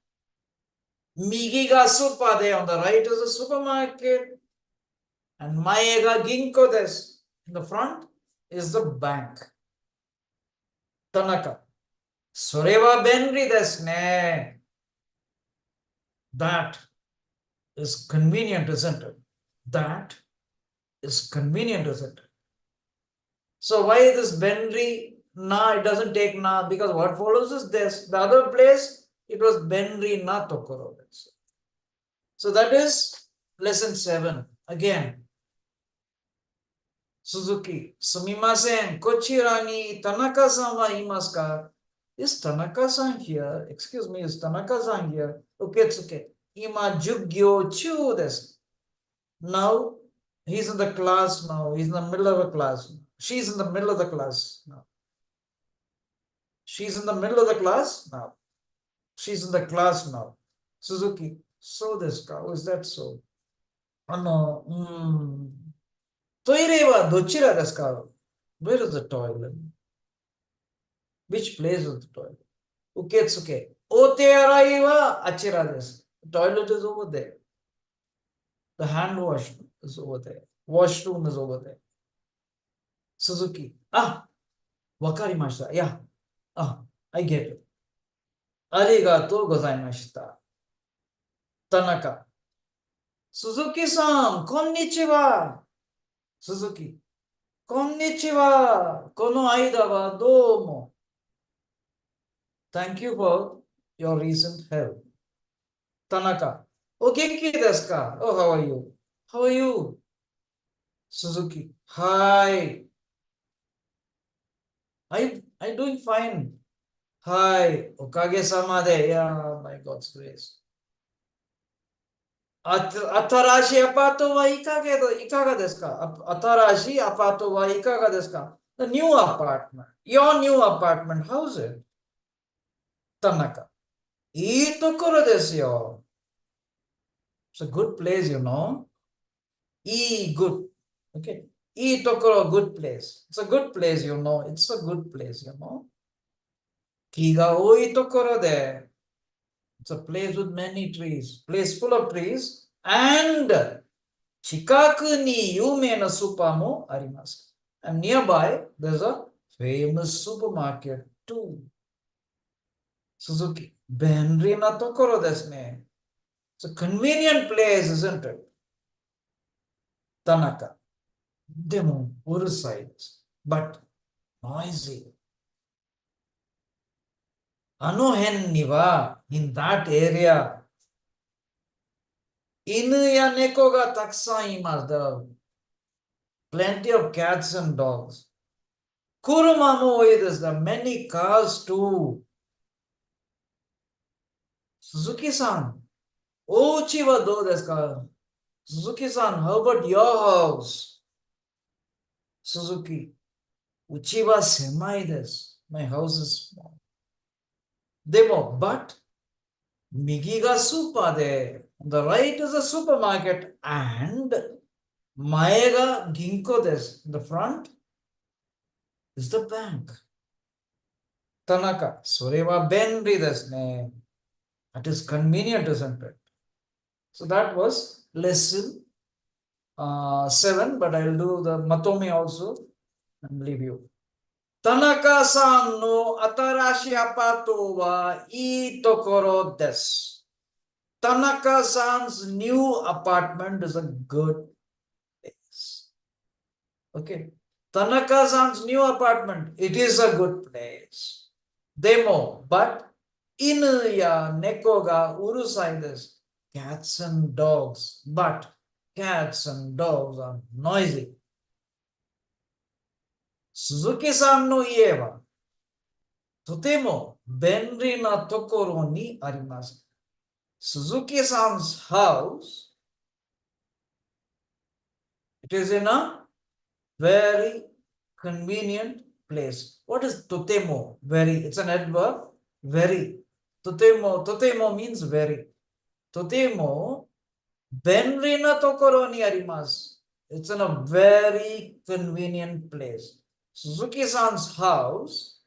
Migiga supade on the right is a supermarket. And Maega ginko des. In the front is the bank. Tanaka. Soreva benri des ne. That is convenient, isn't it? That is convenient, isn't it? So why this benri na? It doesn't take na, because what follows is this. The other place, it was benri na tokoro. So that is lesson 7. Again, Suzuki, sumimasen, kochirani Tanaka-san wa imasu ka? Is Tanaka-san here? Excuse me, is Tanaka-san here? Okay, it's okay. Ima jugyo chu desu. Now, he's in the class now. He's in the middle of a class. She's in the middle of the class now. She's in the middle of the class now. She's in the class now. Suzuki, so desu ka? Is that so? Toire wa dochira desu ka? Where is the toilet? Which place is the toilet? Uketsuke. Ote arai wa achira desu. The toilet is over there. The hand wash is over there. Washroom is over there. Suzuki. Wakarimashita. Yeah. I get it. Arigatou gozaimashita. Tanaka. Suzuki-san, konnichiwa. Suzuki. Konnichiwa. Kono aida wa doumo. Thank you for your recent help. Tanaka. O genki desu ka? Oh, how are you? How are you? Suzuki. Hi. I'm doing fine. Hi. Okage-sama de. Yeah, by God's grace. Atarashi apato wa ikaga desu ka? Atarashi apato wa ikaga desu ka? The new apartment. Your new apartment. How's it? Tanaka. Ii tokoro desu yo. It's a good place, good. Okay. Ii tokoro, good place. It's a good place, It's a good place, Ki ga oi tokoro de. It's a place with many trees. Place full of trees. And chikaku ni yume na super mo arimasu. And nearby, there's a famous supermarket too. Suzuki. Benri na tokoro desu ne. It's a convenient place, isn't it? Tanaka. Demo, urusa but noisy. Anohen niwa, in that area, inu ya neko ga takusan imasu. There are plenty of cats and dogs. Kuruma mo oi desu. There are many cars too. Suzuki-san, ouchi wa dou desu ka? Suzuki-san, how about your house? Suzuki, uchi wa semai desu. My house is small. Demo, but migi ga super de. On the right is a supermarket and mae ga ginko desu. In the front is the bank. Tanaka, sore wa benri desu ne. That is convenient, isn't it? So that was lesson 7, but I'll do the Matomi also and leave you. Tanaka-san no atarashi apato wa ii tokoro desu. Tanaka-san's new apartment is a good place. Okay. Tanaka-san's new apartment, it is a good place. demo, but inu ya neko ga urusai desu. Cats and dogs, but cats and dogs are noisy. Suzuki-san no ie wa totemo benri na tokoro ni arimasu. Suzuki-san's house, it is in a very convenient place. What is totemo? Very. It's an adverb. Very. Totemo means very. Totemo benri na tokoro ni arimasu. It's in a very convenient place. Suzuki-san's house,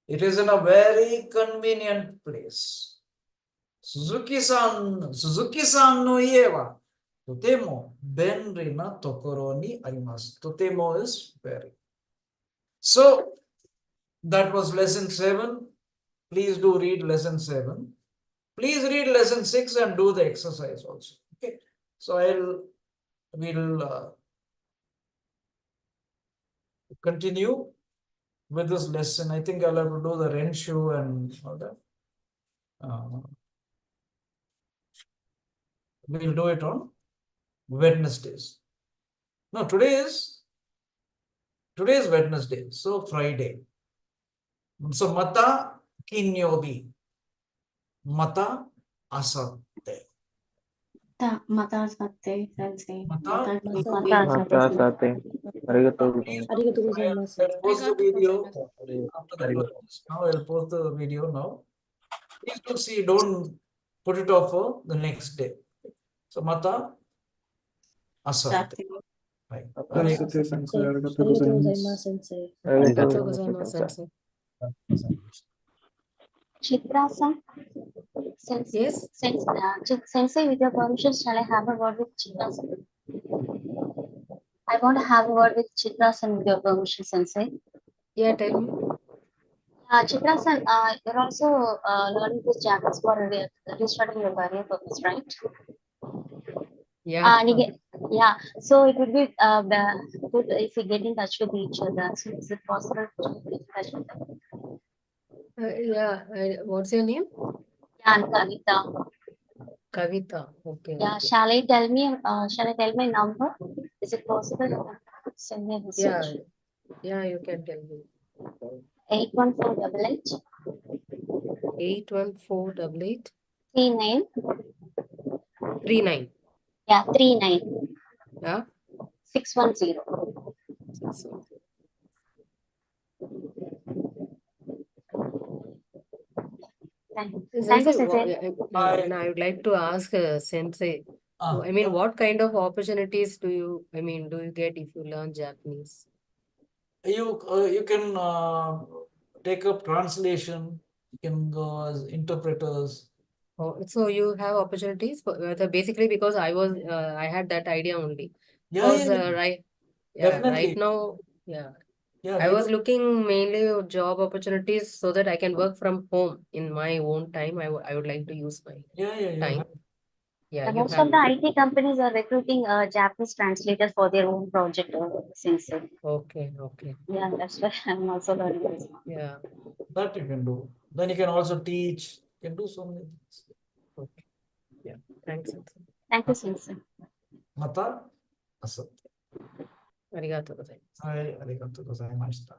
it is in a very convenient place. Suzuki-san no ie wa totemo benri na tokoro ni arimasu. Totemo is very. So that was lesson 7. Please do read lesson 7. Please read lesson 6 and do the exercise also. Okay. So we'll continue with this lesson. I think I'll have to do the Renshu and all that. We'll do it on Wednesdays. No, today is Wednesday, so Friday. So mata kinyobi, mata asatte. Mata Sate, Sensei. Mata Matasate. Arigatou gozaimasu. Arigatou gozaimasu. I'll post the video after the Arigatou. class. Now I'll post the video now. Please do see, don't put it off for the next day. So mata asatte. Right. Matasate sensei. Arigatou Arigatou gozaimasu. gozaimasu, sensei. Arigatou Arigatou gozaimasu, sensei. sensei. Chitra-san, Yes. Sensei, with your permission, shall I have a word with Chitra-san? I want to have a word with Chitra-san with your permission, Sensei. Yeah, tell me. Chitra-san, you're also learning this Japanese for restarting your career purpose, right? Yeah. Yeah. So it would be good if we get in touch with each other. So is it possible to get in touch with them? Yeah. What's your name? Yeah, I'm Kavita. Kavita. Okay. Yeah. Okay. Shall I tell my number? Is it possible? Send me a Yeah. message. Yeah, you can tell me. 81488 81488 39. 39. Yeah, 39 Yeah. 610. So, Thank you. Sensei, Thank you, Sensei. I would like to ask Sensei. I mean, what kind of opportunities do you get if you learn Japanese? You can take up translation. You can go as interpreters. Oh, so you have opportunities for basically because I had that idea only. Because right Definitely. now, yeah. Yeah, I they was do. looking mainly at job opportunities so that I can work from home in my own time. I would like to use my Yeah. time. Yeah, The you most have. of the IT companies are recruiting Japanese translators for their own project, Sensei. Okay. Yeah, that's why I'm also learning this. Yeah. That you can do. Then you can also teach. You can do so many things. Okay. Yeah. Thanks, Sensei. Thank you, Sensei. Mata asatte. Arigatou gozaimasu. Arigatou gozaimashita.